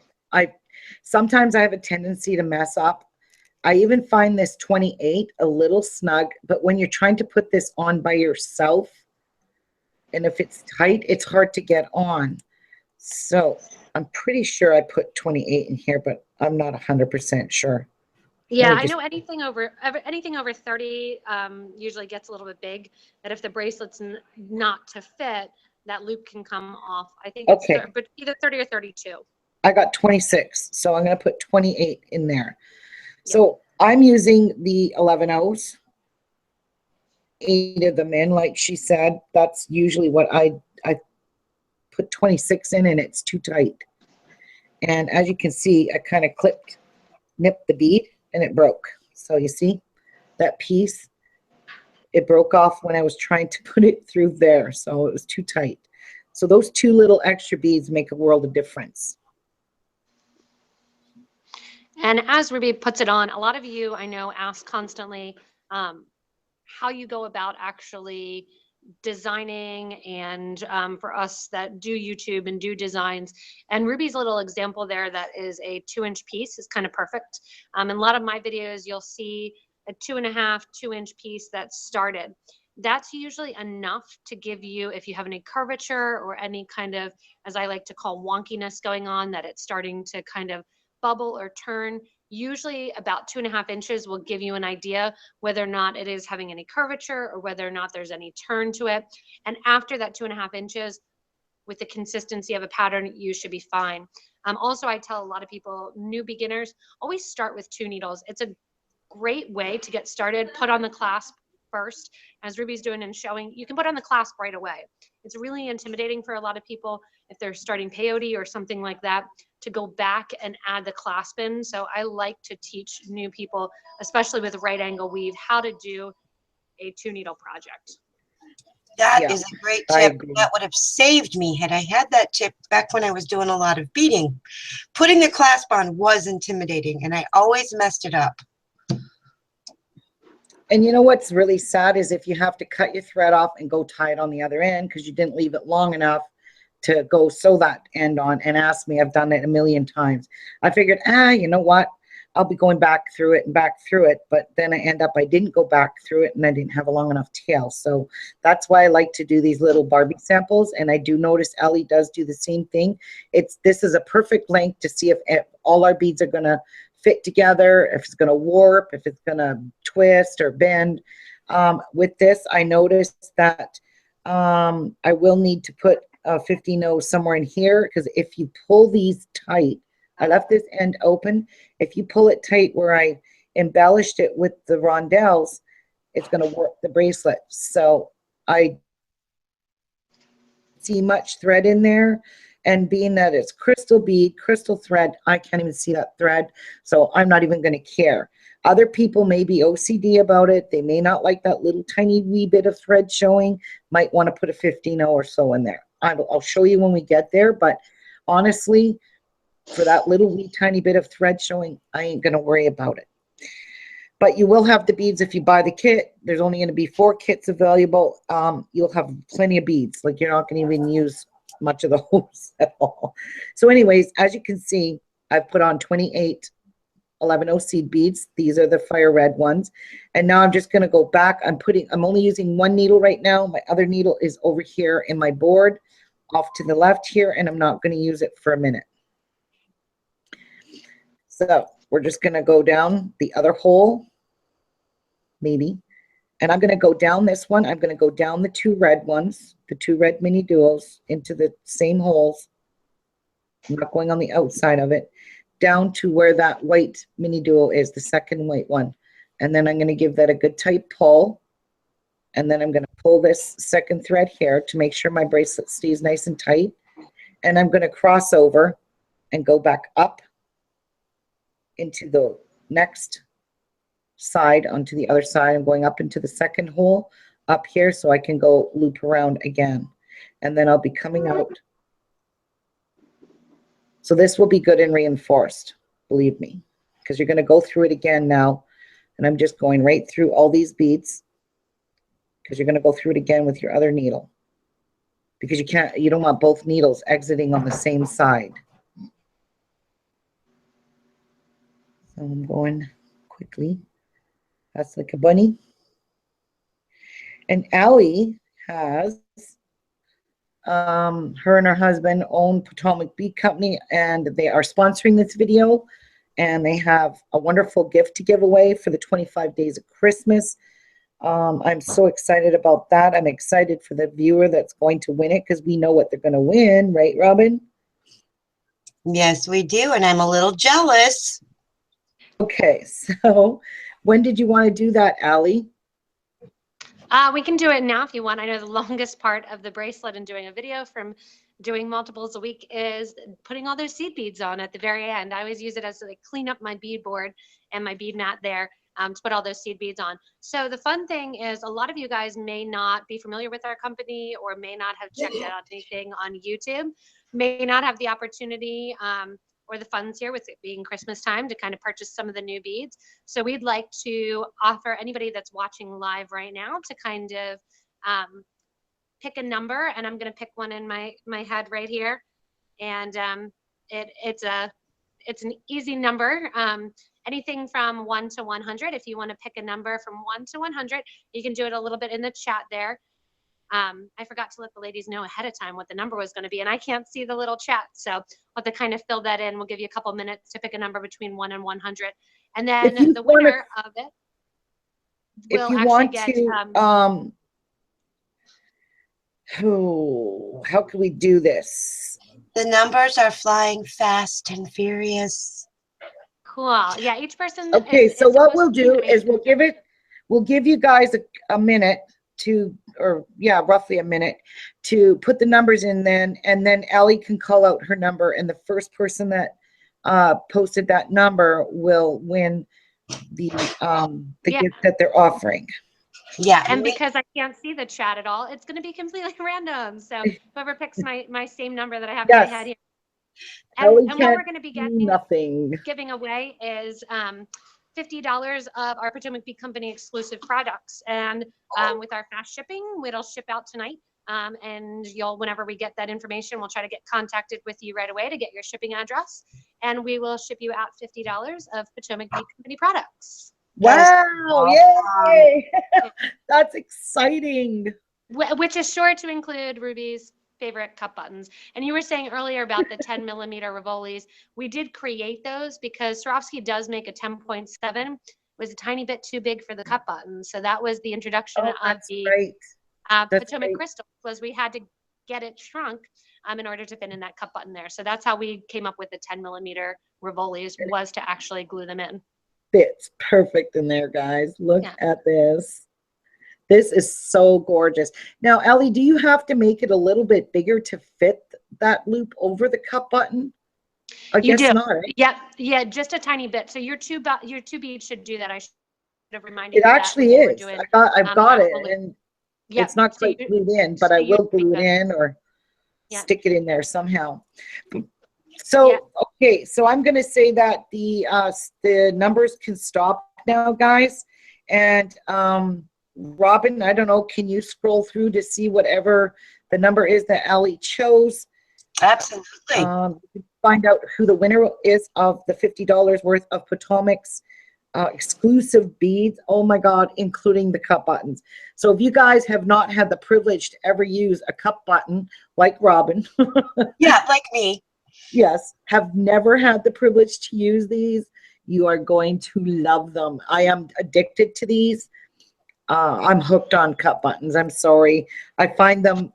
sometimes I have a tendency to mess up. I even find this 28 a little snug, but when you're trying to put this on by yourself, and if it's tight, it's hard to get on. So I'm pretty sure I put 28 in here, but I'm not 100% sure. Yeah, I know anything over 30 usually gets a little bit big. That if the bracelet's not to fit, that loop can come off. I think it's but either 30 or 32. I got 26, so I'm going to put 28 in there. Yep. So I'm using the 11 O's. 8 of them in, like she said. That's usually what I put 26 in, and it's too tight. And as you can see, I kind of nipped the bead, and it broke. So you see that piece, it broke off when I was trying to put it through there. So it was too tight. So those 2 little extra beads make a world of difference. And as Ruby puts it on, a lot of you I know ask constantly how you go about actually designing, and for us that do YouTube and do designs. And Ruby's little example there, that is a 2-inch piece, is kind of perfect. In a lot of my videos, you'll see a 2.5, 2-inch piece that's started. That's usually enough to give you, if you have any curvature or any kind of, as I like to call, wonkiness going on, that it's starting to kind of bubble or turn. Usually about 2.5 inches will give you an idea whether or not it is having any curvature or whether or not there's any turn to it. And after that 2.5 inches, with the consistency of a pattern, you should be fine. Also, I tell a lot of people, new beginners, always start with 2 needles. It's a great way to get started. Put on the clasp first, as Ruby's doing and showing. You can put on the clasp right away. It's really intimidating for a lot of people if they're starting peyote or something like that, to go back and add the clasp in. So I like to teach new people, especially with right angle weave, how to do a 2-needle project. That is a great tip. That would have saved me had I had that tip back when I was doing a lot of beading. Putting the clasp on was intimidating, and I always messed it up. And you know what's really sad is if you have to cut your thread off and go tie it on the other end because you didn't leave it long enough to go sew that end on. And ask me, I've done it a million times. I figured, you know what? I'll be going back through it and back through it. But then I didn't go back through it, and I didn't have a long enough tail. So that's why I like to do these little Barbie samples. And I do notice Allie does do the same thing. This is a perfect length to see if all our beads are going to fit together, if it's going to warp, if it's going to twist or bend. With this, I noticed that I will need to put a 50 somewhere in here, because if you pull these tight, I left this end open. If you pull it tight where I embellished it with the rondelles, it's going to warp the bracelet. So I see much thread in there. And being that it's crystal bead, crystal thread, I can't even see that thread. So I'm not even going to care. Other people may be OCD about it. They may not like that little tiny wee bit of thread showing. Might want to put a 50 or so in there. I'll show you when we get there. But honestly, for that little wee tiny bit of thread showing, I ain't going to worry about it. But you will have the beads if you buy the kit. There's only going to be 4 kits available. You'll have plenty of beads. Like, you're not going to even use much of the hose at all. So anyways, as you can see, I've put on 28 11-0 seed beads. These are the fire red ones. And now I'm just going to go back. I'm only using 1 needle right now. My other needle is over here in my board off to the left here, and I'm not going to use it for a minute. So we're just going to go down the other hole, maybe. And I'm going to go down this one. I'm going to go down the 2 red ones, the 2 red mini duos, into the same holes. I'm not going on the outside of it, down to where that white mini duo is, the second white one. And then I'm going to give that a good tight pull. And then I'm going to pull this second thread here to make sure my bracelet stays nice and tight. And I'm going to cross over and go back up into the next side, onto the other side. I'm going up into the second hole up here so I can go loop around again. And then I'll be coming out. So this will be good and reinforced, believe me, because you're going to go through it again now. And I'm just going right through all these beads, because you're going to go through it again with your other needle, because you don't want both needles exiting on the same side. So I'm going quickly. That's like a bunny. And Allie has, her and her husband own Potomac Bead Company, and they are sponsoring this video. And they have a wonderful gift to give away for the 25 days of Christmas. I'm so excited about that. I'm excited for the viewer that's going to win it, because we know what they're going to win, right, Robin? Yes, we do, and I'm a little jealous. Okay, so when did you want to do that, Allie? We can do it now if you want. I know the longest part of the bracelet and doing a video from doing multiples a week is putting all those seed beads on at the very end. I always use it as to like clean up my bead board and my bead mat there to put all those seed beads on. So the fun thing is a lot of you guys may not be familiar with our company or may not have checked out anything on YouTube, may not have the opportunity or the funds here with it being Christmas time to kind of purchase some of the new beads. So we'd like to offer anybody that's watching live right now to kind of pick a number, and I'm going to pick one in my head right here. And it's an easy number. Anything from 1 to 100. If you want to pick a number from 1 to 100, you can do it a little bit in the chat there. I forgot to let the ladies know ahead of time what the number was going to be, and I can't see the little chat, so I'll have to kind of fill that in. We'll give you a couple minutes to pick a number between 1 and 100, and then the winner of it will actually get. How can we do this? The numbers are flying fast and furious. Cool. Yeah, each person. Okay, so what we'll do is we'll give you guys a minute to, or yeah, roughly a minute to put the numbers in then, and then Allie can call out her number, and the first person that posted that number will win the gift that they're offering. Yeah. And because I can't see the chat at all, it's going to be completely random. So whoever picks my same number that I have in my head here. And what we're going to be giving away is $50 of our Potomac Bead Company exclusive products. And with our fast shipping, it'll ship out tonight. And whenever we get that information, we'll try to get contacted with you right away to get your shipping address. And we will ship you out $50 of Potomac Bead Company products. Wow, yay! That's exciting. Which is sure to include Ruby's favorite cup buttons. And you were saying earlier about the 10 millimeter Rivolis. We did create those because Swarovski does make a 10.7. It was a tiny bit too big for the cup buttons. So that was the introduction of the Potomac crystals, was we had to get it shrunk in order to fit in that cup button there. So that's how we came up with the 10 millimeter Rivolis, was to actually glue them in. Fits perfect in there, guys. Look at this. This is so gorgeous. Now, Allie, do you have to make it a little bit bigger to fit that loop over the cup button? I guess not, right? Yeah, just a tiny bit. So your two beads should do that. I should have reminded you. It actually is. I've got it, and it's not quite glued in, but I will glue it in or stick it in there somehow. So, okay, so I'm going to say that the numbers can stop now, guys. And Robin, I don't know, can you scroll through to see whatever the number is that Allie chose? Absolutely. Find out who the winner is of the $50 worth of Potomac's exclusive beads. Oh my God, including the cup buttons. So if you guys have not had the privilege to ever use a cup button like Robin. Yeah, like me. Yes, have never had the privilege to use these, you are going to love them. I am addicted to these. I'm hooked on cup buttons. I'm sorry. I find them,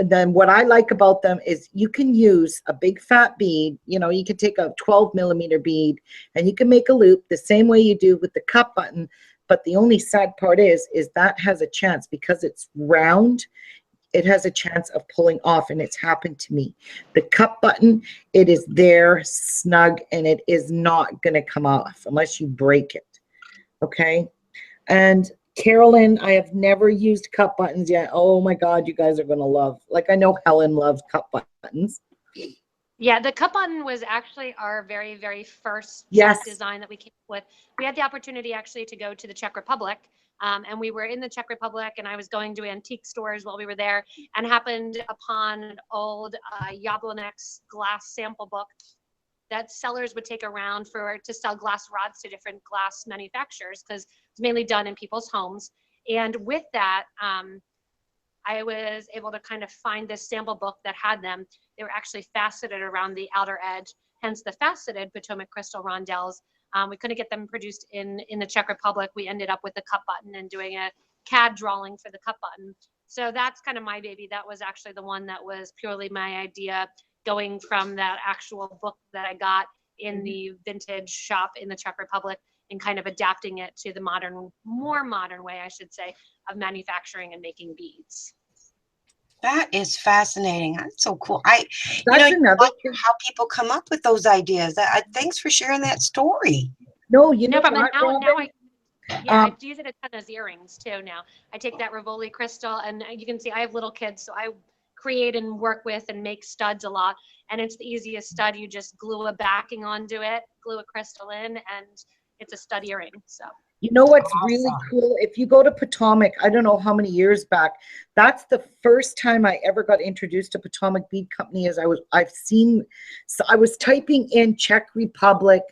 then what I like about them is you can use a big fat bead. You know, you can take a 12 millimeter bead and you can make a loop the same way you do with the cup button. But the only sad part is that has a chance, because it's round, it has a chance of pulling off, and it's happened to me. The cup button, it is there snug, and it is not going to come off unless you break it. Okay. And Carolyn, I have never used cup buttons yet. Oh my God, you guys are going to love. Like, I know Helen loves cup buttons. Yeah, the cup button was actually our very, very first design that we came up with. We had the opportunity actually to go to the Czech Republic. And we were in the Czech Republic, and I was going to antique stores while we were there, and happened upon an old Jablonec's glass sample book that sellers would take around to sell glass rods to different glass manufacturers, because it's mainly done in people's homes. And with that, I was able to kind of find this sample book that had them. They were actually faceted around the outer edge, hence the faceted Potomac crystal rondelles. We couldn't get them produced in the Czech Republic. We ended up with the cup button and doing a CAD drawing for the cup button. So that's kind of my baby. That was actually the one that was purely my idea, going from that actual book that I got in the vintage shop in the Czech Republic and kind of adapting it to the more modern way, I should say, of manufacturing and making beads. That is fascinating. That's so cool. That's You another wonder thing. how people come up with those ideas. Thanks for sharing that story. No, you No know problem. what, Now Robin? I use it a ton as earrings too now. I take that Rivoli crystal, and you can see I have little kids, so I create and work with and make studs a lot. And it's the easiest stud. You just glue a backing onto it, glue a crystal in, and it's a stud earring. So You know what's really Awesome. cool? If you go to Potomac, I don't know how many years back, that's the first time I ever got introduced to Potomac Bead Company. So I was typing in Czech Republic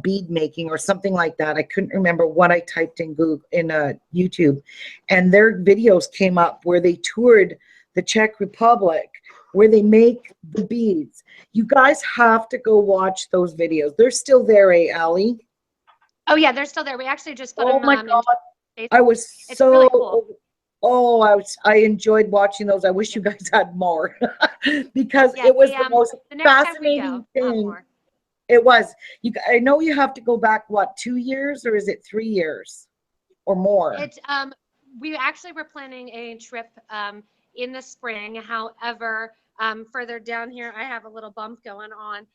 bead making or something like that. I couldn't remember what I typed in Google in YouTube, and their videos came up where they toured the Czech Republic, where they make the beads. You guys have to go watch those videos. They're still there, Allie? oh yeah, they're still there. We actually just put Oh them my in God. Facebook. I was It's so, really cool. I enjoyed watching those. I wish you guys had more because Yeah, it was the most the next time we fascinating go, thing. more. It was. I know you have to go back, what, 2 years, or is it 3 years or more? It's we actually were planning a trip in the spring. However, further down here, I have a little bump going on.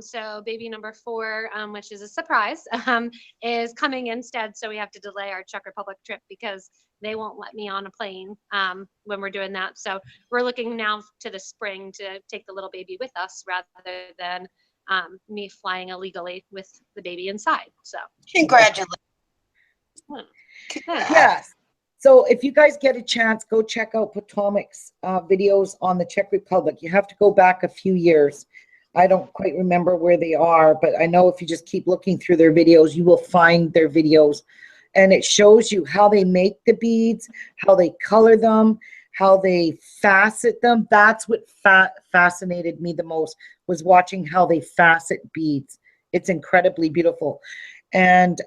So baby number 4, which is a surprise, is coming instead. So we have to delay our Czech Republic trip because they won't let me on a plane when we're doing that. So we're looking now to the spring to take the little baby with us rather than me flying illegally with the baby inside. So Congratulations. Yes. So if you guys get a chance, go check out Potomac's videos on the Czech Republic. You have to go back a few years. I don't quite remember where they are, but I know if you just keep looking through their videos, you will find their videos. And it shows you how they make the beads, how they color them, how they facet them. That's what fascinated me the most, was watching how they facet beads. It's incredibly beautiful. And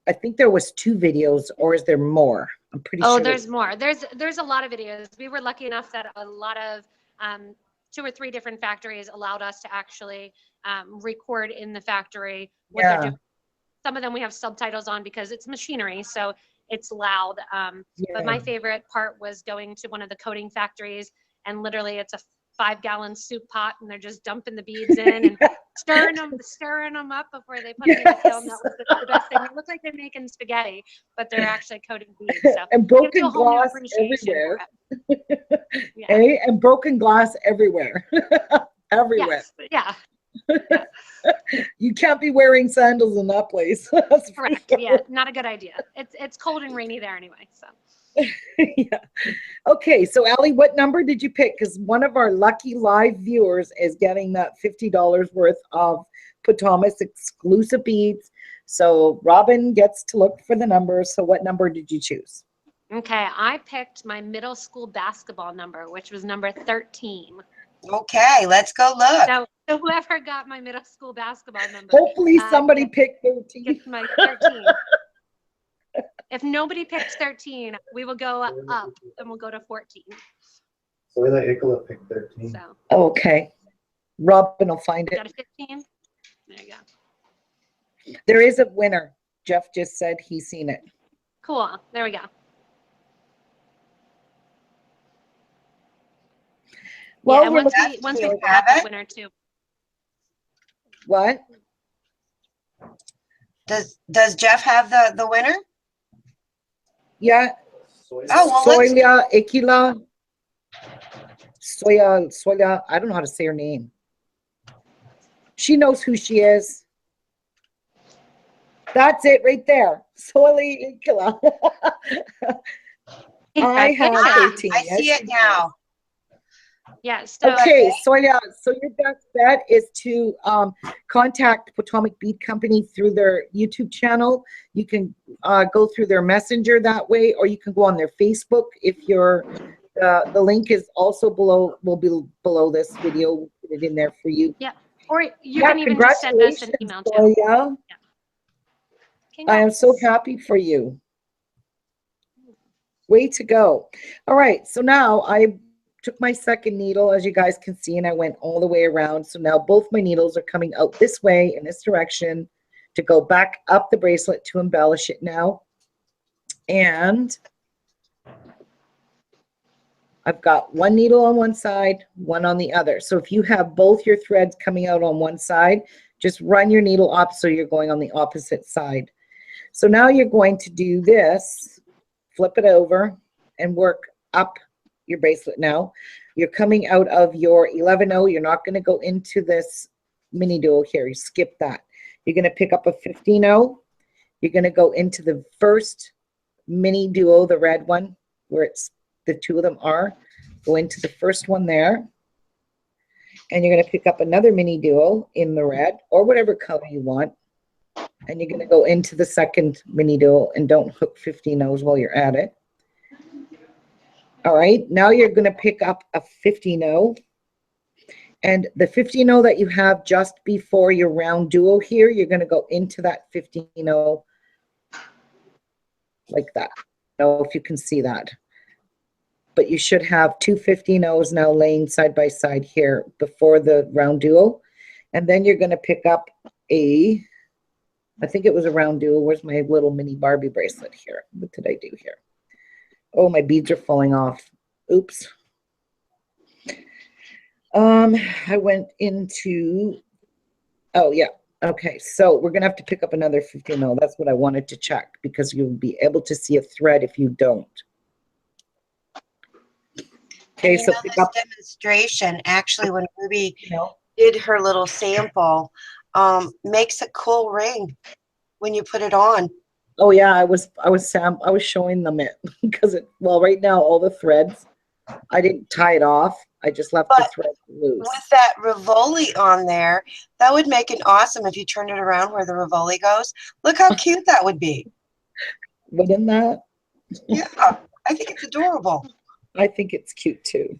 I think there was 2 videos, or is there more? I'm pretty sure. Oh, there's more. There's a lot of videos. We were lucky enough that a lot of 2 or 3 different factories allowed us to actually record in the factory what they're doing. Some of them we have subtitles on because it's machinery, so it's loud. But my favorite part was going to one of the coating factories, and literally it's a 5-gallon soup pot, and they're just dumping the beads in and stirring them up before they put them in the kiln. That was the best thing. It looked like they're making spaghetti, but they're actually coating beads. So and broken glass everywhere. Yeah. Hey, and broken glass everywhere. Everywhere. Yes. Yeah. You can't be wearing sandals in that place. That's Correct. sure. Yeah, not a good idea. It's cold and rainy there anyway. So. Yeah. Okay, so Allie, what number did you pick? Because one of our lucky live viewers is getting that $50 worth of Potomac's exclusive beads. So Robin gets to look for the numbers. So what number did you choose? Okay, I picked my middle school basketball number, which was number 13. Okay, let's go look. So whoever got my middle school basketball number. Hopefully somebody picked 13. Gets my 13. If nobody picks 13, we will go up and we'll go to 14. So we let Ikola pick 13. So. Okay. Robin will find it. Got a 15? There you go. There is a winner. Jeff just said he's seen it. Cool. There we go. Well, yeah, once we have the winner too. What? Does Jeff have the winner? Yeah. Soy Oh, well, let's, Soya, Ikila. Soya, I don't know how to say her name. She knows who she is. That's it right there. Soya, Ikila. I have 13. I see it now. Yeah. So, okay, Soya, so your best bet is to contact Potomac Bead Company through their YouTube channel. You can go through their messenger that way, or you can go on their Facebook. If you're, the link is also below, will be below this video. We'll put it in there for you. Yeah. Or you can even just send us an email too. Soya. Yeah. I am so happy for you. Way to go. All right, so now I took my second needle, as you guys can see, and I went all the way around. So now both my needles are coming out this way in this direction. to go back up the bracelet to embellish it now. And I've got one needle on one side, one on the other. So if you have both your threads coming out on one side, just run your needle up so you're going on the opposite side. So now you're going to do this, flip it over and work up your bracelet now. You're coming out of your 11-0. You're not going to go into this mini duo here. You skip that. You're going to pick up a 15-0. You're going to go into the first mini duo, the red one, where it's the two of them are. Go into the first one there. And you're going to pick up another mini duo in the red or whatever color you want. And you're going to go into the second mini duo and don't hook 15-0s while you're at it. All right, now you're going to pick up a 15-0. And the 15-0 that you have just before your round duo here, you're going to go into that 15-0 like that. I don't know if you can see that. But you should have two 15-0s now laying side by side here before the round duo. And then you're going to pick up a, I think it was a round duo. Where's my little mini Barbie bracelet here? What did I do here? Oh, my beads are falling off. Oops. I went into, oh yeah. Okay, so we're gonna have to pick up another 15-0. That's what I wanted to check because you'll be able to see a thread if you don't. Okay, so pick up demonstration. Actually, when Ruby did her little sample, makes a cool ring when you put it on. Oh yeah, I was showing them it because well, right now all the threads, I didn't tie it off. I just left the thread loose. With that Rivoli on there, that would make it awesome if you turned it around where the Rivoli goes. Look how cute that would be. Wouldn't that? Yeah, I think it's adorable. I think it's cute too.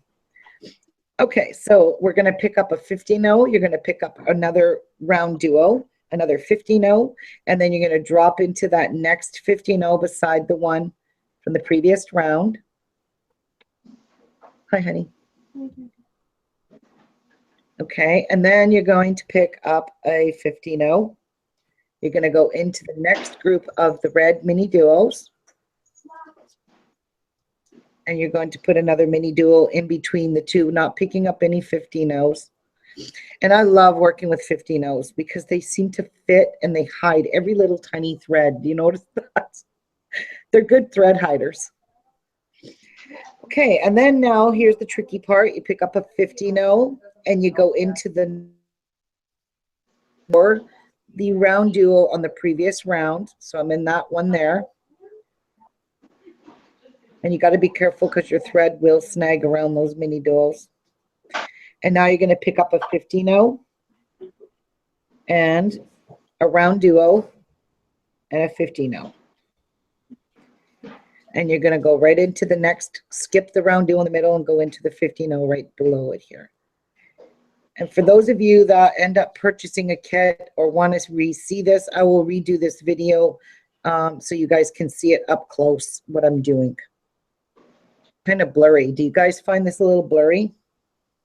Okay, so we're going to pick up a 15-0. You're going to pick up another round duo, another 15-0, and then you're going to drop into that next 15-0 beside the one from the previous round. Hi, honey. Okay, and then you're going to pick up a 15-0. You're going to go into the next group of the red mini duos. And you're going to put another mini duo in between the two, not picking up any 15-0s. And I love working with 15-0s because they seem to fit and they hide every little tiny thread. Do you notice that? They're good thread hiders. Okay, and then now here's the tricky part. You pick up a 15-0 and you go into the round duo on the previous round. So I'm in that one there. And you got to be careful because your thread will snag around those mini duos. And now you're going to pick up a 15-0 and a round duo and a 15-0. And you're going to go right into the next, skip the round duo in the middle and go into the 15-0 right below it here. And for those of you that end up purchasing a kit or want to re-see this, I will redo this video so you guys can see it up close, what I'm doing. Kind of blurry. Do you guys find this a little blurry?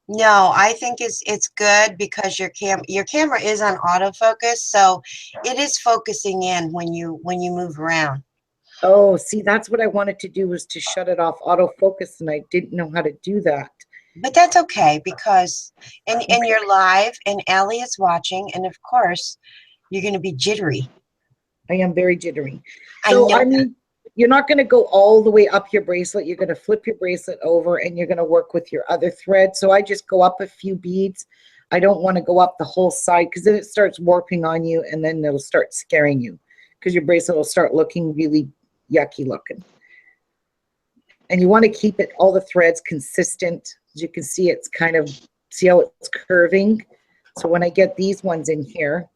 No, I think it's good because your camera is on autofocus, so it is focusing in when you move around. Oh, see, that's what I wanted to do was to shut it off autofocus, and I didn't know how to do that. But that's okay because and you're live and Allie is watching, and of course you're going to be jittery. I am very jittery. So I mean, you're not going to go all the way up your bracelet. You're going to flip your bracelet over and you're going to work with your other thread. So I just go up a few beads. I don't want to go up the whole side because then it starts warping on you and then it'll start scaring you because your bracelet will start looking really yucky looking. And you want to keep it, all the threads consistent. As you can see, it's kind of, see how it's curving? So when I get these ones in here,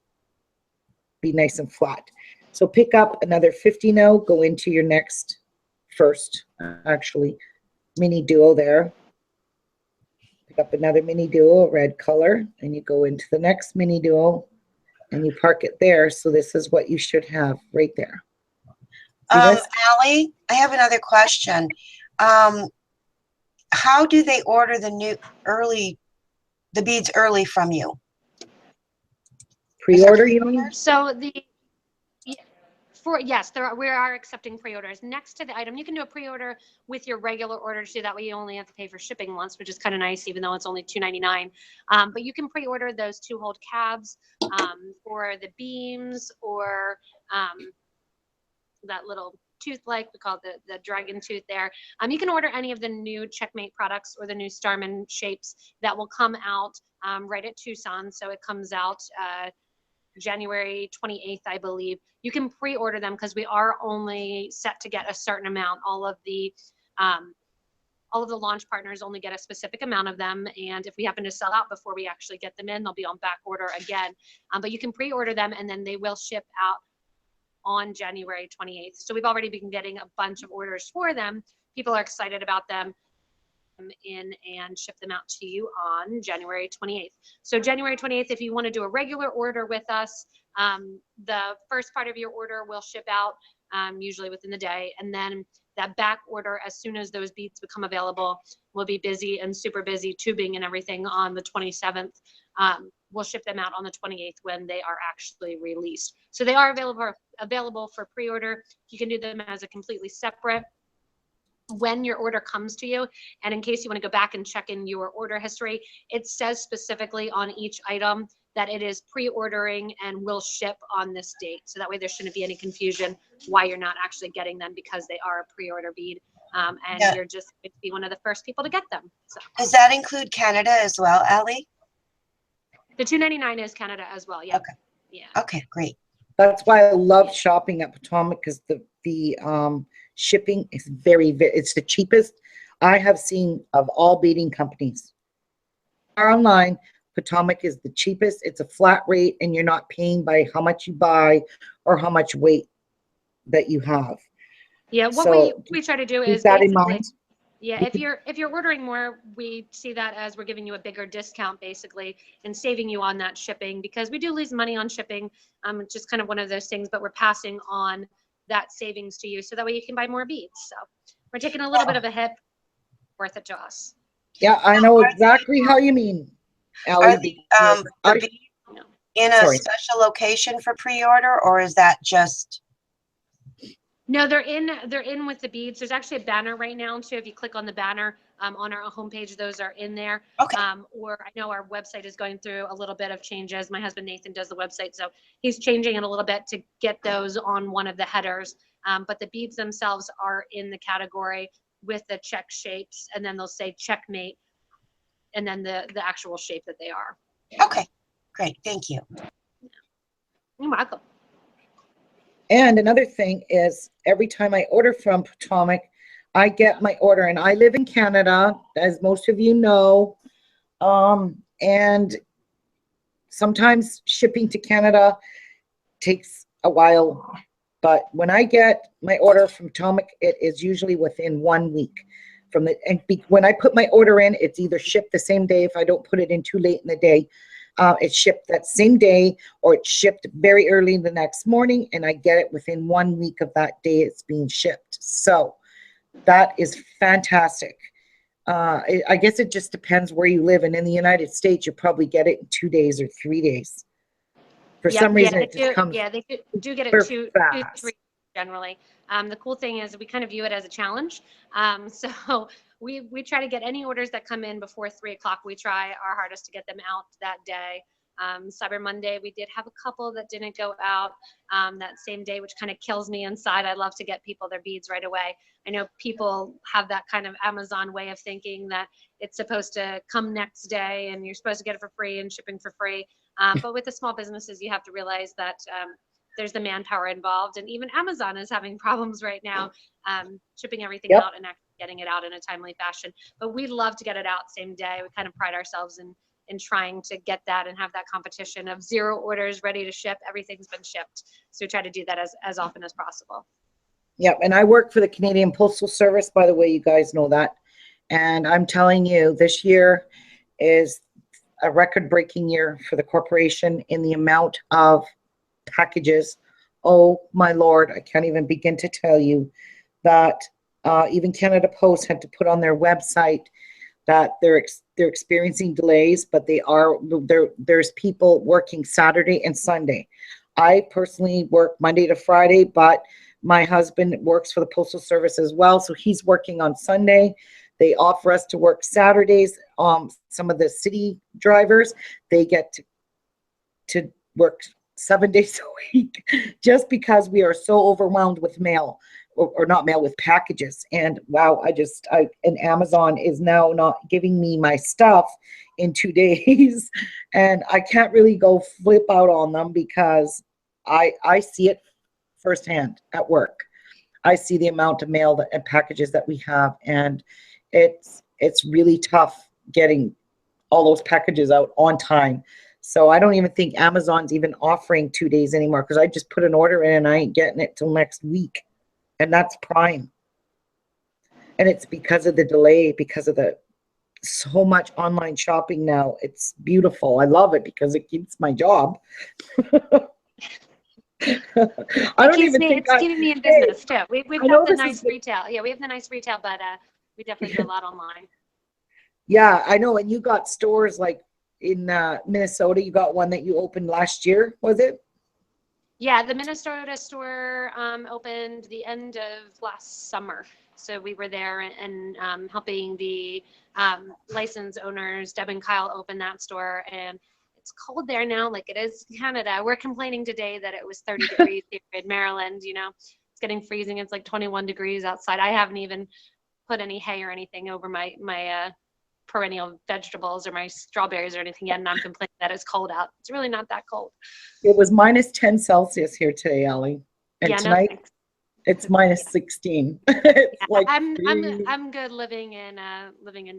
be nice and flat. So pick up another 15-0, go into your next first, actually, mini duo there. Pick up another mini duo, red color, and you go into the next mini duo, and you park it there. So this is what you should have right there. Allie, I have another question. How do they order the beads early from you? Pre-order, you mean? So Yes, we are accepting pre-orders. Next to the item, you can do a pre-order with your regular order too. That way you only have to pay for shipping once, which is kind of nice, even though it's only $2.99. But you can pre-order those 2-hold cabs, or the beams, or that little tooth, like we call it the dragon tooth there. You can order any of the new Checkmate products or the new Starman shapes that will come out right at Tucson. So it comes out January 28th, I believe. You can pre-order them because we are only set to get a certain amount. All of the launch partners only get a specific amount of them, and if we happen to sell out before we actually get them in, they'll be on back order again. But you can pre-order them, and then they will ship out on January 28th. So we've already been getting a bunch of orders for them. People are excited about them. In and ship them out to you on January 28th. So January 28th, if you want to do a regular order with us, the first part of your order will ship out usually within the day, and then that back order, as soon as those beads become available, we'll be busy and super busy tubing and everything on the 27th. We'll ship them out on the 28th when they are actually released. So they are available for pre-order. You can do them as a completely separate when your order comes to you. And in case you want to go back and check in your order history, it says specifically on each item that it is pre-ordering and will ship on this date. So that way there shouldn't be any confusion why you're not actually getting them, because they are a pre-order bead. And you're just going to be one of the first people to get them. So Does that include Canada as well, Allie? the $2.99 is Canada as well. Yeah. Okay. Yeah. Okay, great. That's why I love shopping at Potomac, because the shipping is it's the cheapest I have seen of all beading companies. Online, Potomac is the cheapest. It's a flat rate, and you're not paying by how much you buy or how much weight that you have. Yeah, what So we try to do keep is that in basically, mind. yeah, if you're ordering more, we see that as we're giving you a bigger discount basically and saving you on that shipping, because we do lose money on shipping. It's just kind of one of those things, but we're passing on that savings to you so that way you can buy more beads. So we're taking a little bit of a hit, worth it to us. Yeah, I know exactly how you mean, Are Allie. the beads in a special location for pre-order, or is that just? No, they're in with the beads. There's actually a banner right now too. If you click on the banner on our homepage, those are in there. Okay. Or I know our website is going through a little bit of changes. My husband Nathan does the website, so he's changing it a little bit to get those on one of the headers. But the beads themselves are in the category with the check shapes, and then they'll say Checkmate, and then the actual shape that they are. Okay, great. Thank you. You're welcome. And another thing is, every time I order from Potomac, I get my order, and I live in Canada, as most of you know, and sometimes shipping to Canada takes a while, but when I get my order from Potomac, it is usually within 1 week. When I put my order in, it's either shipped the same day if I don't put it in too late in the day. It's shipped that same day, or it's shipped very early the next morning, and I get it within 1 week of that day it's being shipped. So that is fantastic. I guess it just depends where you live, and in the United States you probably get it in 2 days or 3 days. For some reason it just comes. Yeah, they do get it two, 3 generally. The cool thing is we kind of view it as a challenge. So we try to get any orders that come in before 3 o'clock. We try our hardest to get them out that day. Cyber Monday, we did have a couple that didn't go out that same day, which kind of kills me inside. I love to get people their beads right away. I know people have that kind of Amazon way of thinking that it's supposed to come next day and you're supposed to get it for free and shipping for free. But with the small businesses, you have to realize that there's the manpower involved, and even Amazon is having problems right now shipping everything out and actually getting it out in a timely fashion. But we love to get it out same day. We kind of pride ourselves in trying to get that and have that competition of 0 orders ready to ship. Everything's been shipped. So we try to do that as often as possible. Yep, and I work for the Canadian Postal Service, by the way, you guys know that. And I'm telling you, this year is a record-breaking year for the corporation in the amount of packages. Oh my Lord, I can't even begin to tell you that even Canada Post had to put on their website that they're experiencing delays, but there's people working Saturday and Sunday. I personally work Monday to Friday, but my husband works for the Postal Service as well, so he's working on Sunday. They offer us to work Saturdays. Some of the city drivers, they get to work 7 days a week just because we are so overwhelmed with mail, or not mail, with packages. And wow, and Amazon is now not giving me my stuff in 2 days. And I can't really go flip out on them because I see it firsthand at work. I see the amount of mail and packages that we have, and it's really tough getting all those packages out on time. So I don't even think Amazon's even offering 2 days anymore, because I just put an order in and I ain't getting it till next week. And that's Prime. And it's because of the delay, because of the so much online shopping now. It's beautiful. I love it because it keeps my job. I don't even think it's keeping me in business too. We've got the nice retail. Yeah, we have the nice retail, but we definitely do a lot online. Yeah, I know. And you got stores like in Minnesota. You got one that you opened last year, was it? Yeah, the Minnesota store opened the end of last summer. So we were there and helping the license owners, Deb and Kyle, open that store. And it's cold there now, like it is in Canada. We're complaining today that it was 30 degrees here in Maryland. You know, it's getting freezing. It's like 21 degrees outside. I haven't even put any hay or anything over my perennial vegetables or my strawberries or anything yet, and I'm complaining that it's cold out. It's really not that cold. It was minus 10 Celsius here today, Allie. And yeah, tonight it's minus 16. It's yeah, like I'm good living in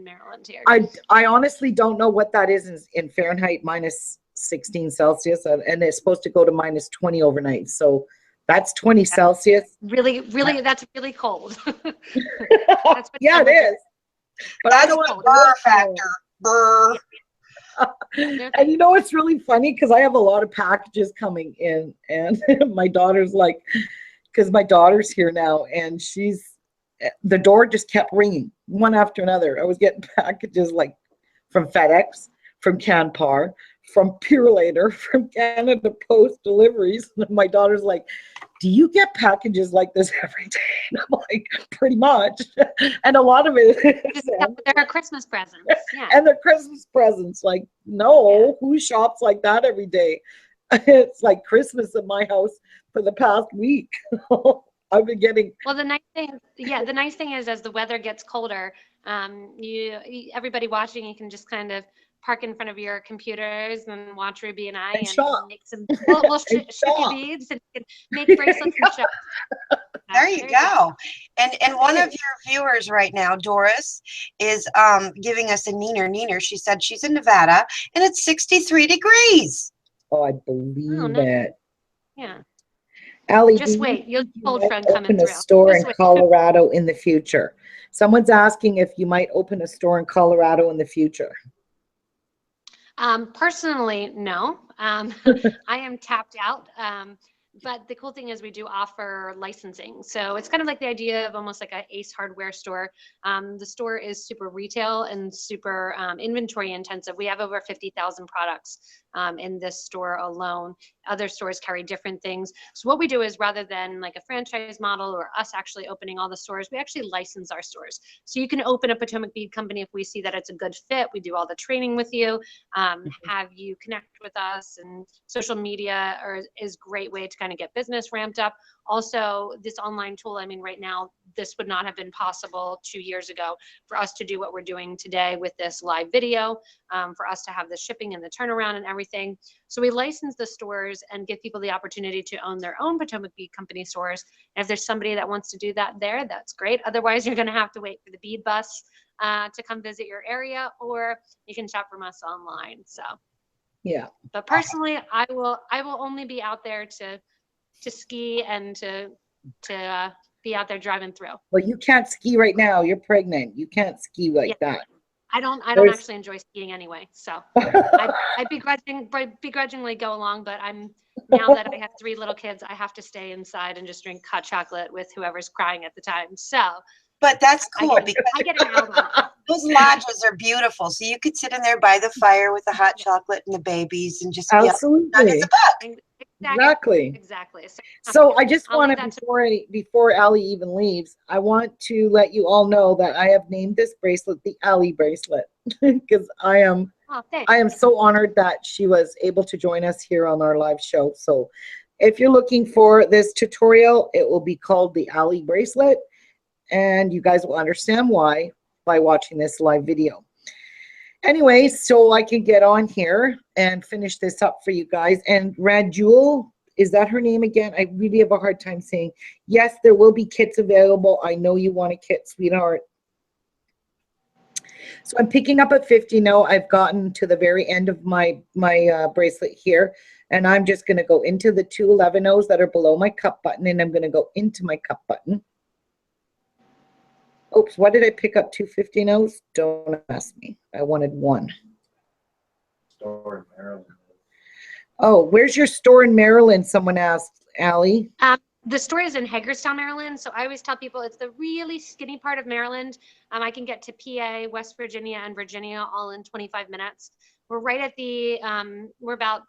Maryland here. I honestly don't know what that is in Fahrenheit, minus 16 Celsius, and it's supposed to go to minus 20 overnight. So that's 20 Celsius. Really, that's really cold. That's yeah, it is. But that's a burr factor. Burr. And you know, it's really funny because I have a lot of packages coming in, and my daughter's like, because my daughter's here now, and the door just kept ringing one after another. I was getting packages like from FedEx, from Canpar, from Purelator, from Canada Post Deliveries. And my daughter's like, do you get packages like this every day? And I'm like, pretty much. And a lot of it is they're Christmas presents. Yeah. And they're Christmas presents. Like, no, who shops like that every day? It's like Christmas in my house for the past week. I've been getting. Well, the nice thing is, as the weather gets colder, everybody watching, you can just kind of park in front of your computers and watch Ruby and I and make some. We'll ship you beads and make bracelets and shop. There you go. And one of your viewers right now, Doris, is giving us a neener. She said she's in Nevada and it's 63 degrees. Oh, I believe it. Yeah. Allie, just wait. You'll old friend coming open through. A store in Colorado in the future. Someone's asking if you might open a store in Colorado in the future. Personally, no. I am tapped out. But the cool thing is we do offer licensing. So it's kind of like the idea of almost like an Ace Hardware store. The store is super retail and super inventory intensive. We have over 50,000 products in this store alone. Other stores carry different things. So what we do is, rather than like a franchise model or us actually opening all the stores, we actually license our stores. So you can open a Potomac Bead Company if we see that it's a good fit. We do all the training with you, have you connect with us, and social media is a great way to kind of get business ramped up. Also, this online tool, I mean, right now, this would not have been possible 2 years ago for us to do what we're doing today with this live video, for us to have the shipping and the turnaround and everything. So we license the stores and give people the opportunity to own their own Potomac Bead Company stores. And if there's somebody that wants to do that there, that's great. Otherwise, you're going to have to wait for the bead bus to come visit your area, or you can shop from us online. So, yeah. But personally, I will only be out there to ski and to be out there driving through. Well, you can't ski right now. You're pregnant. You can't ski like that. I don't actually enjoy skiing anyway. So I'd begrudgingly go along, but now that I have 3 little kids, I have to stay inside and just drink hot chocolate with whoever's crying at the time. So. But that's cool because I get an out. Those lodges are beautiful. So you could sit in there by the fire with the hot chocolate and the babies and just absolutely. be as a buck. Exactly. Exactly. So I just I'll want leave to, that to- before Allie even leaves, I want to let you all know that I have named this bracelet the Allie Bracelet because Oh, I am so honored that she was able to join us here on our live show. So if you're looking for this tutorial, it will be called the Allie Bracelet, and you guys will understand why by watching this live video. Anyway, so I can get on here and finish this up for you guys. And Radjul, is that her name again? I really have a hard time saying. Yes, there will be kits available. I know you want a kit, sweetheart. So I'm picking up at 50 now. I've gotten to the very end of my bracelet here, and I'm just going to go into the 2 11-0s that are below my cup button, and I'm going to go into my cup button. Oops, why did I pick up 2 15-0s? Don't ask me. I wanted 1. Store in Maryland. Oh, where's your store in Maryland? Someone asked, Allie. The store is in Hagerstown, Maryland. So I always tell people it's the really skinny part of Maryland. I can get to PA, West Virginia, and Virginia all in 25 minutes. We're right at the, we're about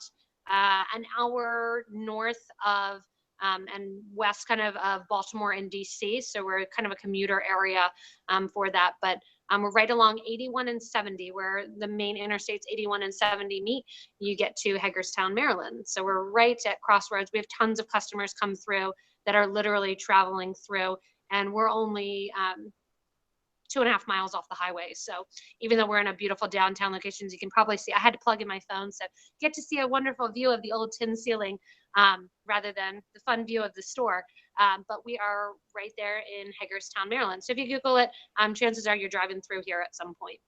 an hour north of and west kind of Baltimore and DC. So we're kind of a commuter area for that. But we're right along 81 and 70, where the main interstates 81 and 70 meet. You get to Hagerstown, Maryland. So we're right at crossroads. We have tons of customers come through that are literally traveling through, and we're only 2.5 miles off the highway. So even though we're in a beautiful downtown locations, you can probably see, I had to plug in my phone, so get to see a wonderful view of the old tin ceiling rather than the fun view of the store. But we are right there in Hagerstown, Maryland. So if you Google it, chances are you're driving through here at some point.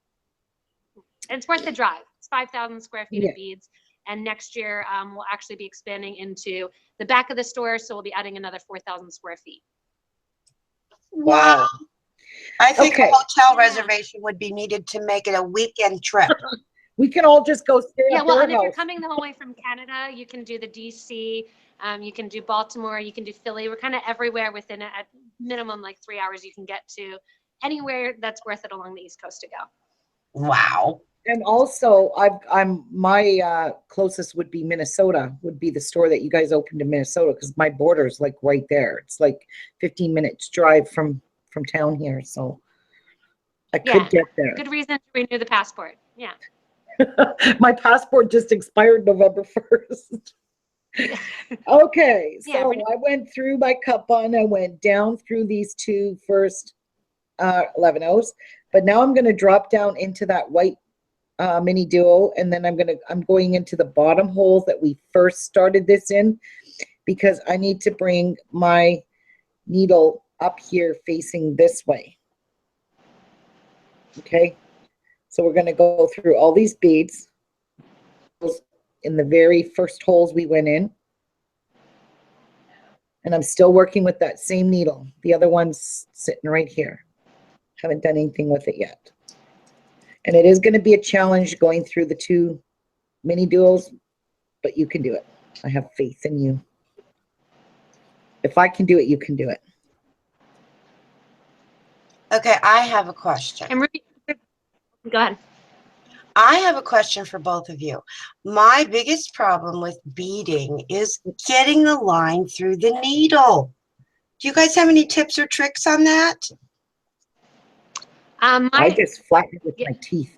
And it's worth the drive. It's 5,000 square feet of beads. And next year, we'll actually be expanding into the back of the store. So we'll be adding another 4,000 square feet. Wow. I think a hotel reservation would be needed to make it a weekend trip. We can all just go stay at well, her and if you're house. coming the whole way from Canada, you can do the DC, you can do Baltimore, you can do Philly. We're kind of everywhere within at minimum like 3 hours. You can get to anywhere that's worth it along the East Coast to go. Wow. And also, my closest would be Minnesota, would be the store that you guys opened in Minnesota, because my border's like right there. It's like 15 minutes drive from town here, so I could get there. Good reason to renew the passport. Yeah. My passport just expired November 1st. Okay, so I went through my cup bun. I went down through these 2 first 11-0s, but now I'm going to drop down into that white mini duo, and then I'm going into the bottom holes that we first started this in, because I need to bring my needle up here facing this way. Okay, so we're going to go through all these beads in the very first holes we went in, and I'm still working with that same needle. The other one's sitting right here. Haven't done anything with it yet. And it is going to be a challenge going through the 2 mini duos, but you can do it. I have faith in you. If I can do it, you can do it. Okay, I have a question. And Ruby, go ahead. I have a question for both of you. My biggest problem with beading is getting the line through the needle. Do you guys have any tips or tricks on that? I just flatten it with my teeth.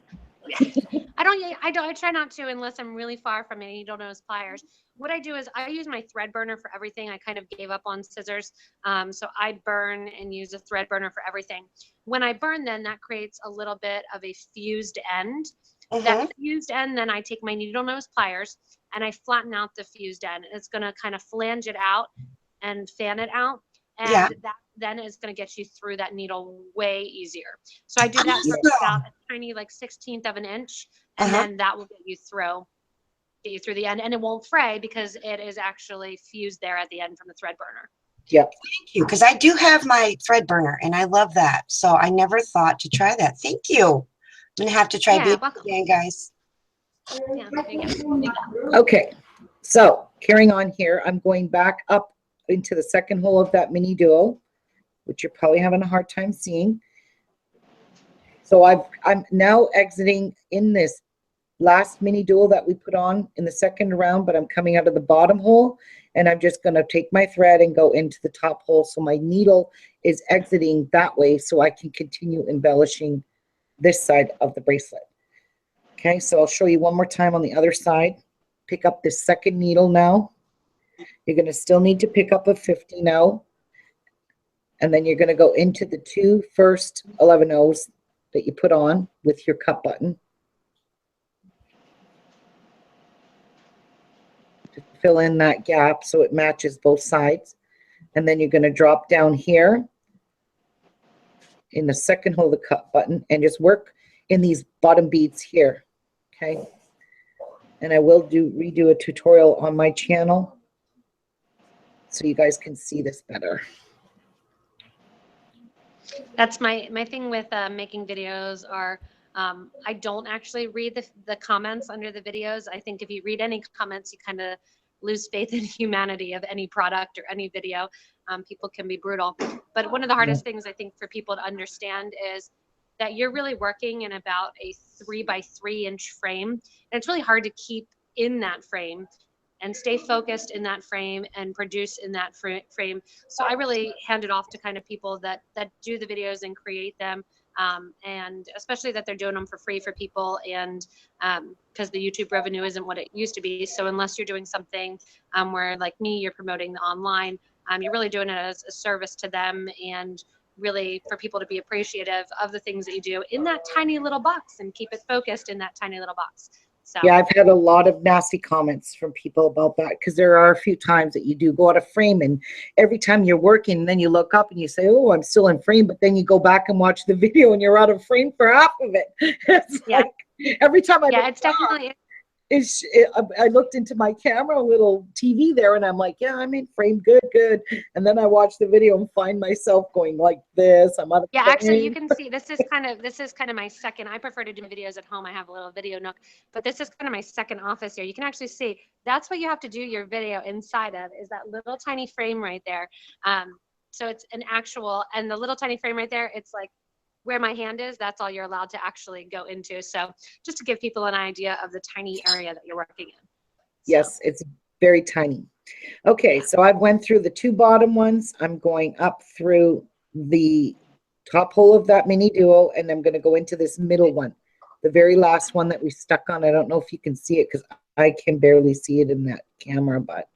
I try not to unless I'm really far from any needle nose pliers. What I do is I use my thread burner for everything. I kind of gave up on scissors. So I burn and use a thread burner for everything. When I burn, then that creates a little bit of a fused end. That fused end, then I take my needle nose pliers and I flatten out the fused end. It's going to kind of flange it out and fan it out. And that then is going to get you through that needle way easier. So I do that for about a tiny, like 1/16 of an inch, and then that will get you through the end, and it won't fray because it is actually fused there at the end from the thread burner. Yep. Thank you, because I do have my thread burner, and I love that. So I never thought to try that. Thank you. I'm going to have to try beading again, guys. Okay, so carrying on here, I'm going back up into the second hole of that mini duo, which you're probably having a hard time seeing. So I'm now exiting in this last mini dual that we put on in the second round, but I'm coming out of the bottom hole, and I'm just going to take my thread and go into the top hole, so my needle is exiting that way, so I can continue embellishing this side of the bracelet. Okay, so I'll show you one more time on the other side. Pick up this second needle now. You're going to still need to pick up a 50 now, and then you're going to go into the 2 first 11 O's that you put on with your cut button to fill in that gap so it matches both sides. And then you're going to drop down here in the second hole of the cut button and just work in these bottom beads here. Okay, and I will redo a tutorial on my channel so you guys can see this better. That's my thing with making videos are I don't actually read the comments under the videos. I think if you read any comments, you kind of lose faith in humanity of any product or any video. People can be brutal. But one of the hardest things I think for people to understand is that you're really working in about a 3 by 3 inch frame. And it's really hard to keep in that frame and stay focused in that frame and produce in that frame. So I really hand it off to kind of people that do the videos and create them. And especially that they're doing them for free for people, and because the YouTube revenue isn't what it used to be. So unless you're doing something where, like me, you're promoting the online, you're really doing it as a service to them, and really for people to be appreciative of the things that you do in that tiny little box and keep it focused in that tiny little box. So yeah, I've had a lot of nasty comments from people about that, because there are a few times that you do go out of frame, and every time you're working, then you look up and you say, oh, I'm still in frame, but then you go back and watch the video and you're out of frame for half of it. It's yeah. like every time I it's definitely I looked into my camera, little TV there, and I'm like, yeah, I'm in frame, good. And then I watch the video and find myself going like this. I'm out of frame. Actually, you can see this is kind of my second. I prefer to do videos at home. I have a little video nook, but this is kind of my second office here. You can actually see that's what you have to do your video inside of, is that little tiny frame right there. So it's an actual, and the little tiny frame right there, it's like where my hand is, that's all you're allowed to actually go into. So just to give people an idea of the tiny area that you're working in. Yes, it's very tiny. Okay, so I went through the 2 bottom ones. I'm going up through the top hole of that mini duo, and I'm going to go into this middle one, the very last one that we stuck on. I don't know if you can see it because I can barely see it in that camera, but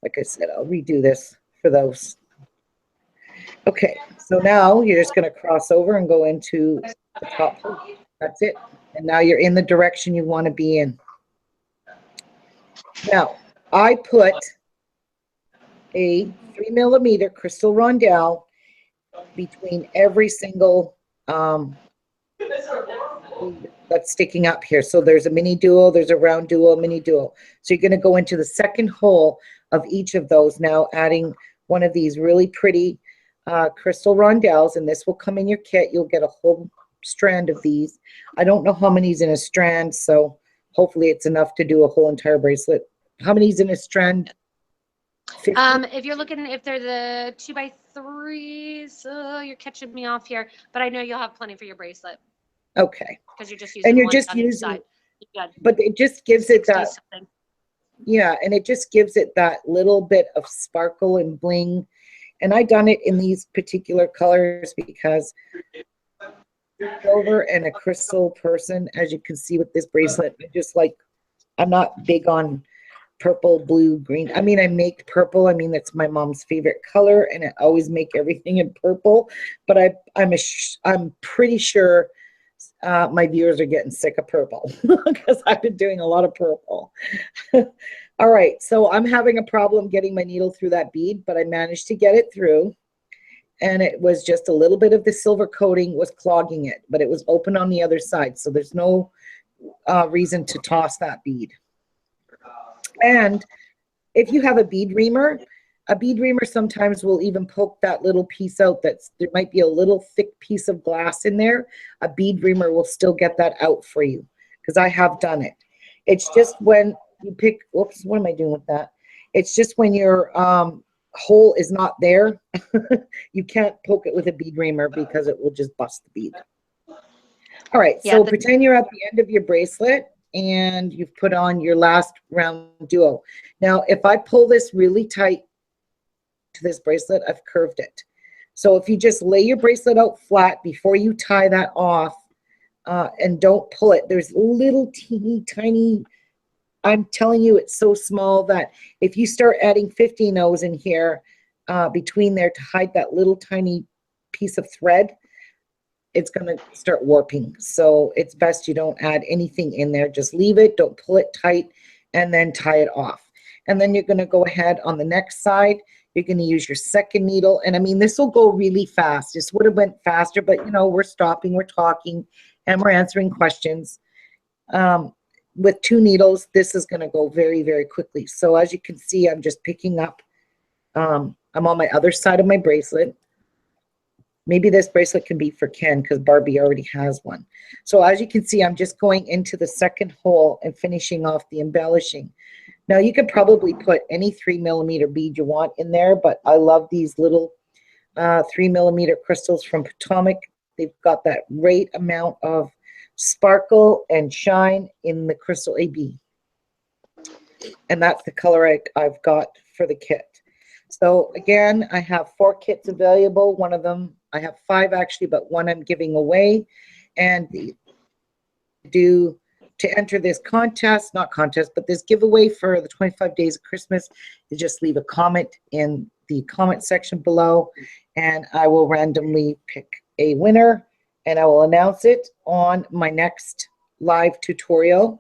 like I said, I'll redo this for those. Okay, so now you're just going to cross over and go into the top hole. That's it. And now you're in the direction you want to be in. Now, I put a 3 millimeter crystal rondelle between every single that's sticking up here. So there's a mini duo, there's a round duo, mini duo. So you're going to go into the second hole of each of those now, adding one of these really pretty crystal rondelles, and this will come in your kit. You'll get a whole strand of these. I don't know how many's in a strand, so hopefully it's enough to do a whole entire bracelet. How many's in a strand? 50? If you're looking, if they're the 2 by 3s, you're catching me off here, but I know you'll have plenty for your bracelet. Okay. Because you're just using and you're one just on each using, side. but it just gives it that, something. yeah, and it just gives it that little bit of sparkle and bling. And I done it in these particular colors because silver and a crystal person, as you can see with this bracelet, just like, I'm not big on purple, blue, green. I mean, I make purple. I mean, that's my mom's favorite color, and I always make everything in purple. But I'm pretty sure my viewers are getting sick of purple because I've been doing a lot of purple. All right, so I'm having a problem getting my needle through that bead, but I managed to get it through. And it was just a little bit of the silver coating was clogging it, but it was open on the other side. So there's no reason to toss that bead. And if you have a bead reamer sometimes will even poke that little piece out. There might be a little thick piece of glass in there. A bead reamer will still get that out for you, because I have done it. It's just when you pick, whoops, what am I doing with that? It's just when your hole is not there, you can't poke it with a bead reamer because it will just bust the bead. All right, so pretend you're at the end of your bracelet. and you've put on your last round duo. Now, if I pull this really tight to this bracelet, I've curved it. So if you just lay your bracelet out flat before you tie that off, and don't pull it, there's little teeny tiny, I'm telling you, it's so small that if you start adding 50 O's in here between there to hide that little tiny piece of thread, it's going to start warping. So it's best you don't add anything in there. Just leave it, don't pull it tight, and then tie it off. And then you're going to go ahead on the next side. You're going to use your second needle. And I mean, this will go really fast. This would have went faster, but you know, we're stopping, we're talking, and we're answering questions. With 2 needles, this is going to go very, very quickly. So as you can see, I'm just picking up, I'm on my other side of my bracelet. Maybe this bracelet can be for Ken because Barbie already has one. So as you can see, I'm just going into the second hole and finishing off the embellishing. Now you could probably put any 3mm bead you want in there, but I love these little 3mm crystals from Potomac. They've got that right amount of sparkle and shine in the crystal AB. And that's the color I've got for the kit. So again, I have 4 kits available. One of them, I have 5 actually, but one I'm giving away. And to enter this contest, not contest, but this giveaway for the 25 days of Christmas, you just leave a comment in the comment section below, and I will randomly pick a winner, and I will announce it on my next live tutorial,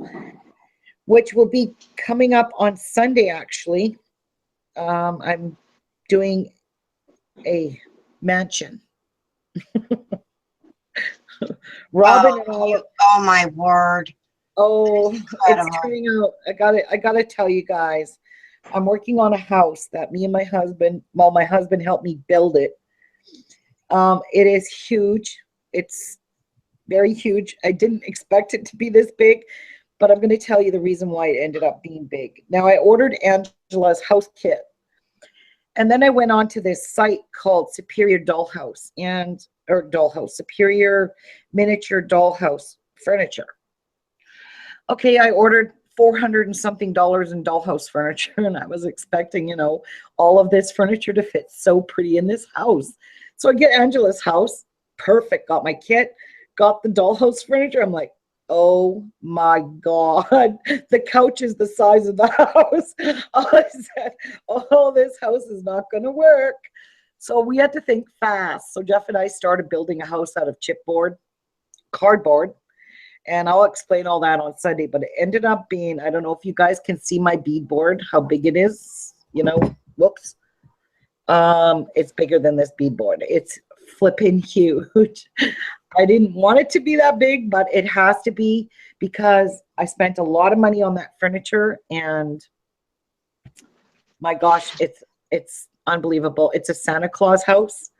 which will be coming up on Sunday, actually. I'm doing a mansion. Robin and all of, oh my word. oh, it's turning out, I gotta tell you guys, I'm working on a house that me and my husband, well, my husband helped me build it. It is huge. It's very huge. I didn't expect it to be this big, but I'm going to tell you the reason why it ended up being big. Now, I ordered Angela's house kit, and then I went on to this site called Superior Dollhouse, Superior Miniature Dollhouse Furniture. Okay, I ordered $400 and something in dollhouse furniture, and I was expecting, you know, all of this furniture to fit so pretty in this house. So I get Angela's house, perfect, got my kit, got the dollhouse furniture. I'm like, oh my God, the couch is the size of the house. I said, oh, this house is not going to work. So we had to think fast. So Jeff and I started building a house out of chipboard, cardboard, and I'll explain all that on Sunday. But it ended up being, I don't know if you guys can see my bead board, how big it is, you know, whoops. It's bigger than this bead board. It's flipping huge. I didn't want it to be that big, but it has to be because I spent a lot of money on that furniture, and my gosh, it's unbelievable. It's a Santa Claus house.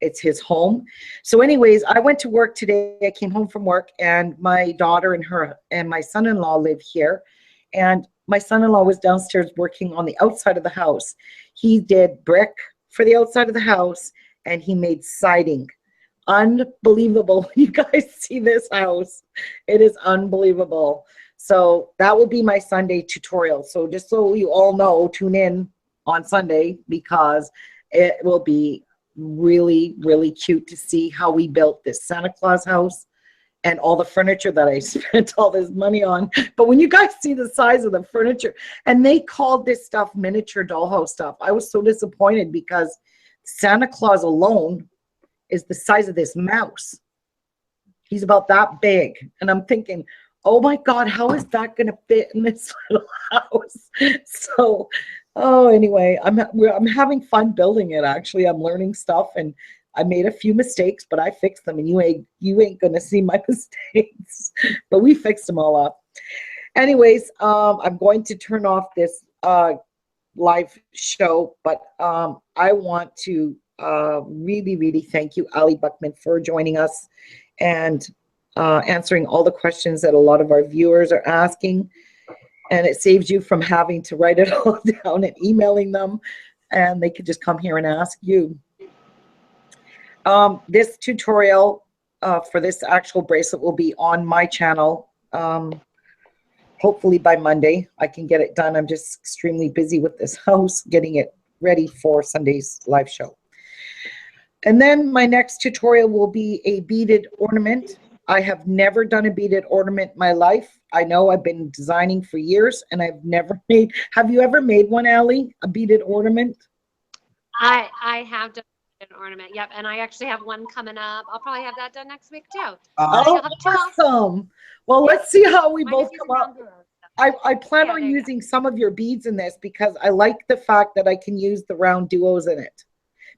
It's his home. So anyways, I went to work today. I came home from work, and my daughter and my son-in-law live here, and my son-in-law was downstairs working on the outside of the house. He did brick for the outside of the house, and he made siding. Unbelievable. You guys see this house. It is unbelievable. So that will be my Sunday tutorial. So just so you all know, tune in on Sunday because it will be really, really cute to see how we built this Santa Claus house and all the furniture that I spent all this money on. But when you guys see the size of the furniture, and they called this stuff miniature dollhouse stuff, I was so disappointed because Santa Claus alone is the size of this mouse. He's about that big. And I'm thinking, oh my God, how is that going to fit in this little house? So, oh, anyway, I'm having fun building it. Actually, I'm learning stuff, and I made a few mistakes, but I fixed them, and you ain't going to see my mistakes, but we fixed them all up. Anyways, I'm going to turn off this live show, but I want to really, really thank you, Allie Buchman, for joining us and answering all the questions that a lot of our viewers are asking. And it saves you from having to write it all down and emailing them, and they could just come here and ask you. This tutorial for this actual bracelet will be on my channel hopefully by Monday I can get it done. I'm just extremely busy with this house, getting it ready for Sunday's live show. And then my next tutorial will be a beaded ornament. I have never done a beaded ornament in my life. I know I've been designing for years and I've never made, have you ever made one, Allie? A beaded ornament? I have done an ornament, yep, and I actually have one coming up. I'll probably have that done next week too. Oh, awesome. Well, let's see how we both come up. I plan on using some of your beads in this because I like the fact that I can use the round duos in it,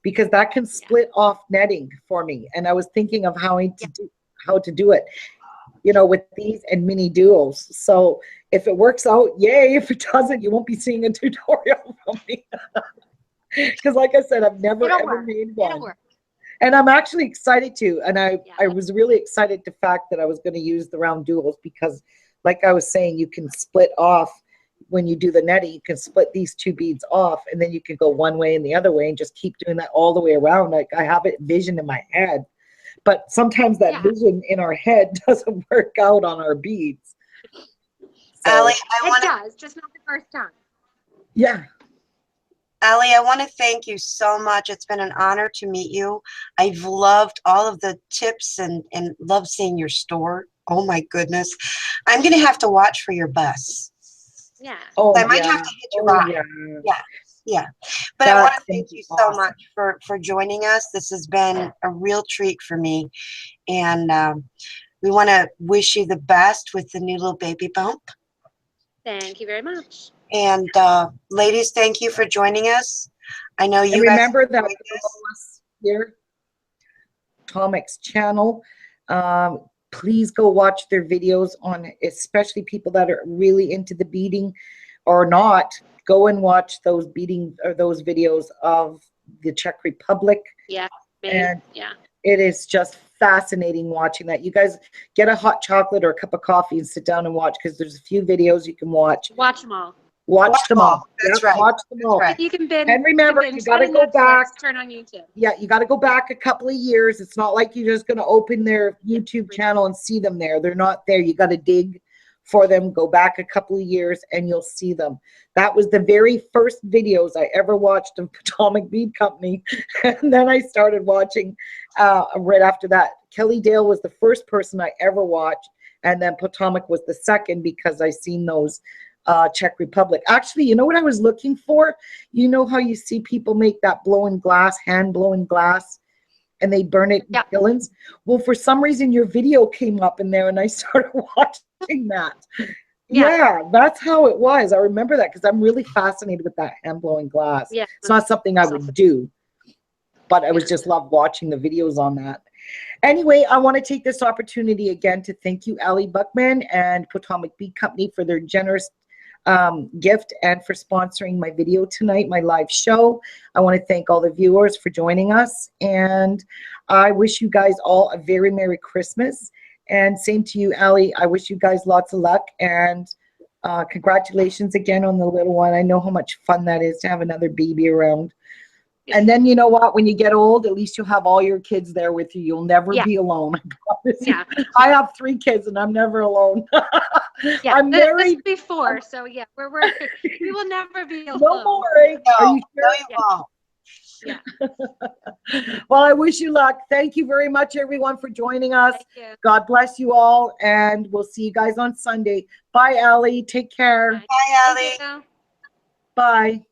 because that can split off netting for me. And I was thinking of how to do it, you know, with these and mini duos. So if it works out, yay. If it doesn't, you won't be seeing a tutorial from me. Because like I said, I've never ever made one. And I'm actually excited to. And I was really excited the fact that I was going to use the round duos because like I was saying, you can split off when you do the netting, you can split these two beads off and then you can go one way and the other way and just keep doing that all the way around. Like I have it vision in my head, but sometimes that vision in our head doesn't work out on our beads. So, Allie, it does, just not the first time. Yeah. Allie, I want to thank you so much. It's been an honor to meet you. I've loved all of the tips and love seeing your store. Oh my goodness. I'm going to have to watch for your bus. Yeah. Oh, I might have to hit you up. Yeah. But I want to thank you so much for joining us. This has been a real treat for me. And we want to wish you the best with the new little baby bump. Thank you very much. And ladies, thank you for joining us. I know you guys remember that here, Potomac's channel. Please go watch their videos on, especially people that are really into the beading or not. Go and watch those beading or those videos of the Czech Republic. Yeah. And it is just fascinating watching that. You guys get a hot chocolate or a cup of coffee and sit down and watch, because there's a few videos you can watch. Watch them all. Watch them all. That's right. Watch them all. Right. You can binge. And remember, you got to go back. Turn on YouTube. Yeah, you got to go back a couple of years. It's not like you're just going to open their YouTube channel and see them there. They're not there. You got to dig for them. Go back a couple of years and you'll see them. That was the very first videos I ever watched of Potomac Bead Company. And then I started watching right after that. Kelly Dale was the first person I ever watched. And then Potomac was the second, because I seen those Czech Republic. Actually, you know what I was looking for? You know how you see people make that blowing glass, hand blowing glass, and they burn it in kilns? Well, for some reason, your video came up in there and I started watching that. Yeah, that's how it was. I remember that because I'm really fascinated with that hand blowing glass. Yeah. It's not something I would do, but I was just love watching the videos on that. Anyway, I want to take this opportunity again to thank you, Allie Buchman and Potomac Bead Company, for their generous gift and for sponsoring my video tonight, my live show. I want to thank all the viewers for joining us, and I wish you guys all a very Merry Christmas. And same to you, Allie. I wish you guys lots of luck, and congratulations again on the little one. I know how much fun that is to have another baby around. And then, you know what, when you get old, at least you'll have all your kids there with you. You'll never be alone. I promise you. I have 3 kids and I'm never alone. I'm married. This before, so we will never be alone. No more. Eh? No, Are you sure? No, you won't. Yeah. Well, I wish you luck. Thank you very much, everyone, for joining us. God bless you all, and we'll see you guys on Sunday. Bye, Allie. Take care. Bye, Allie. Bye.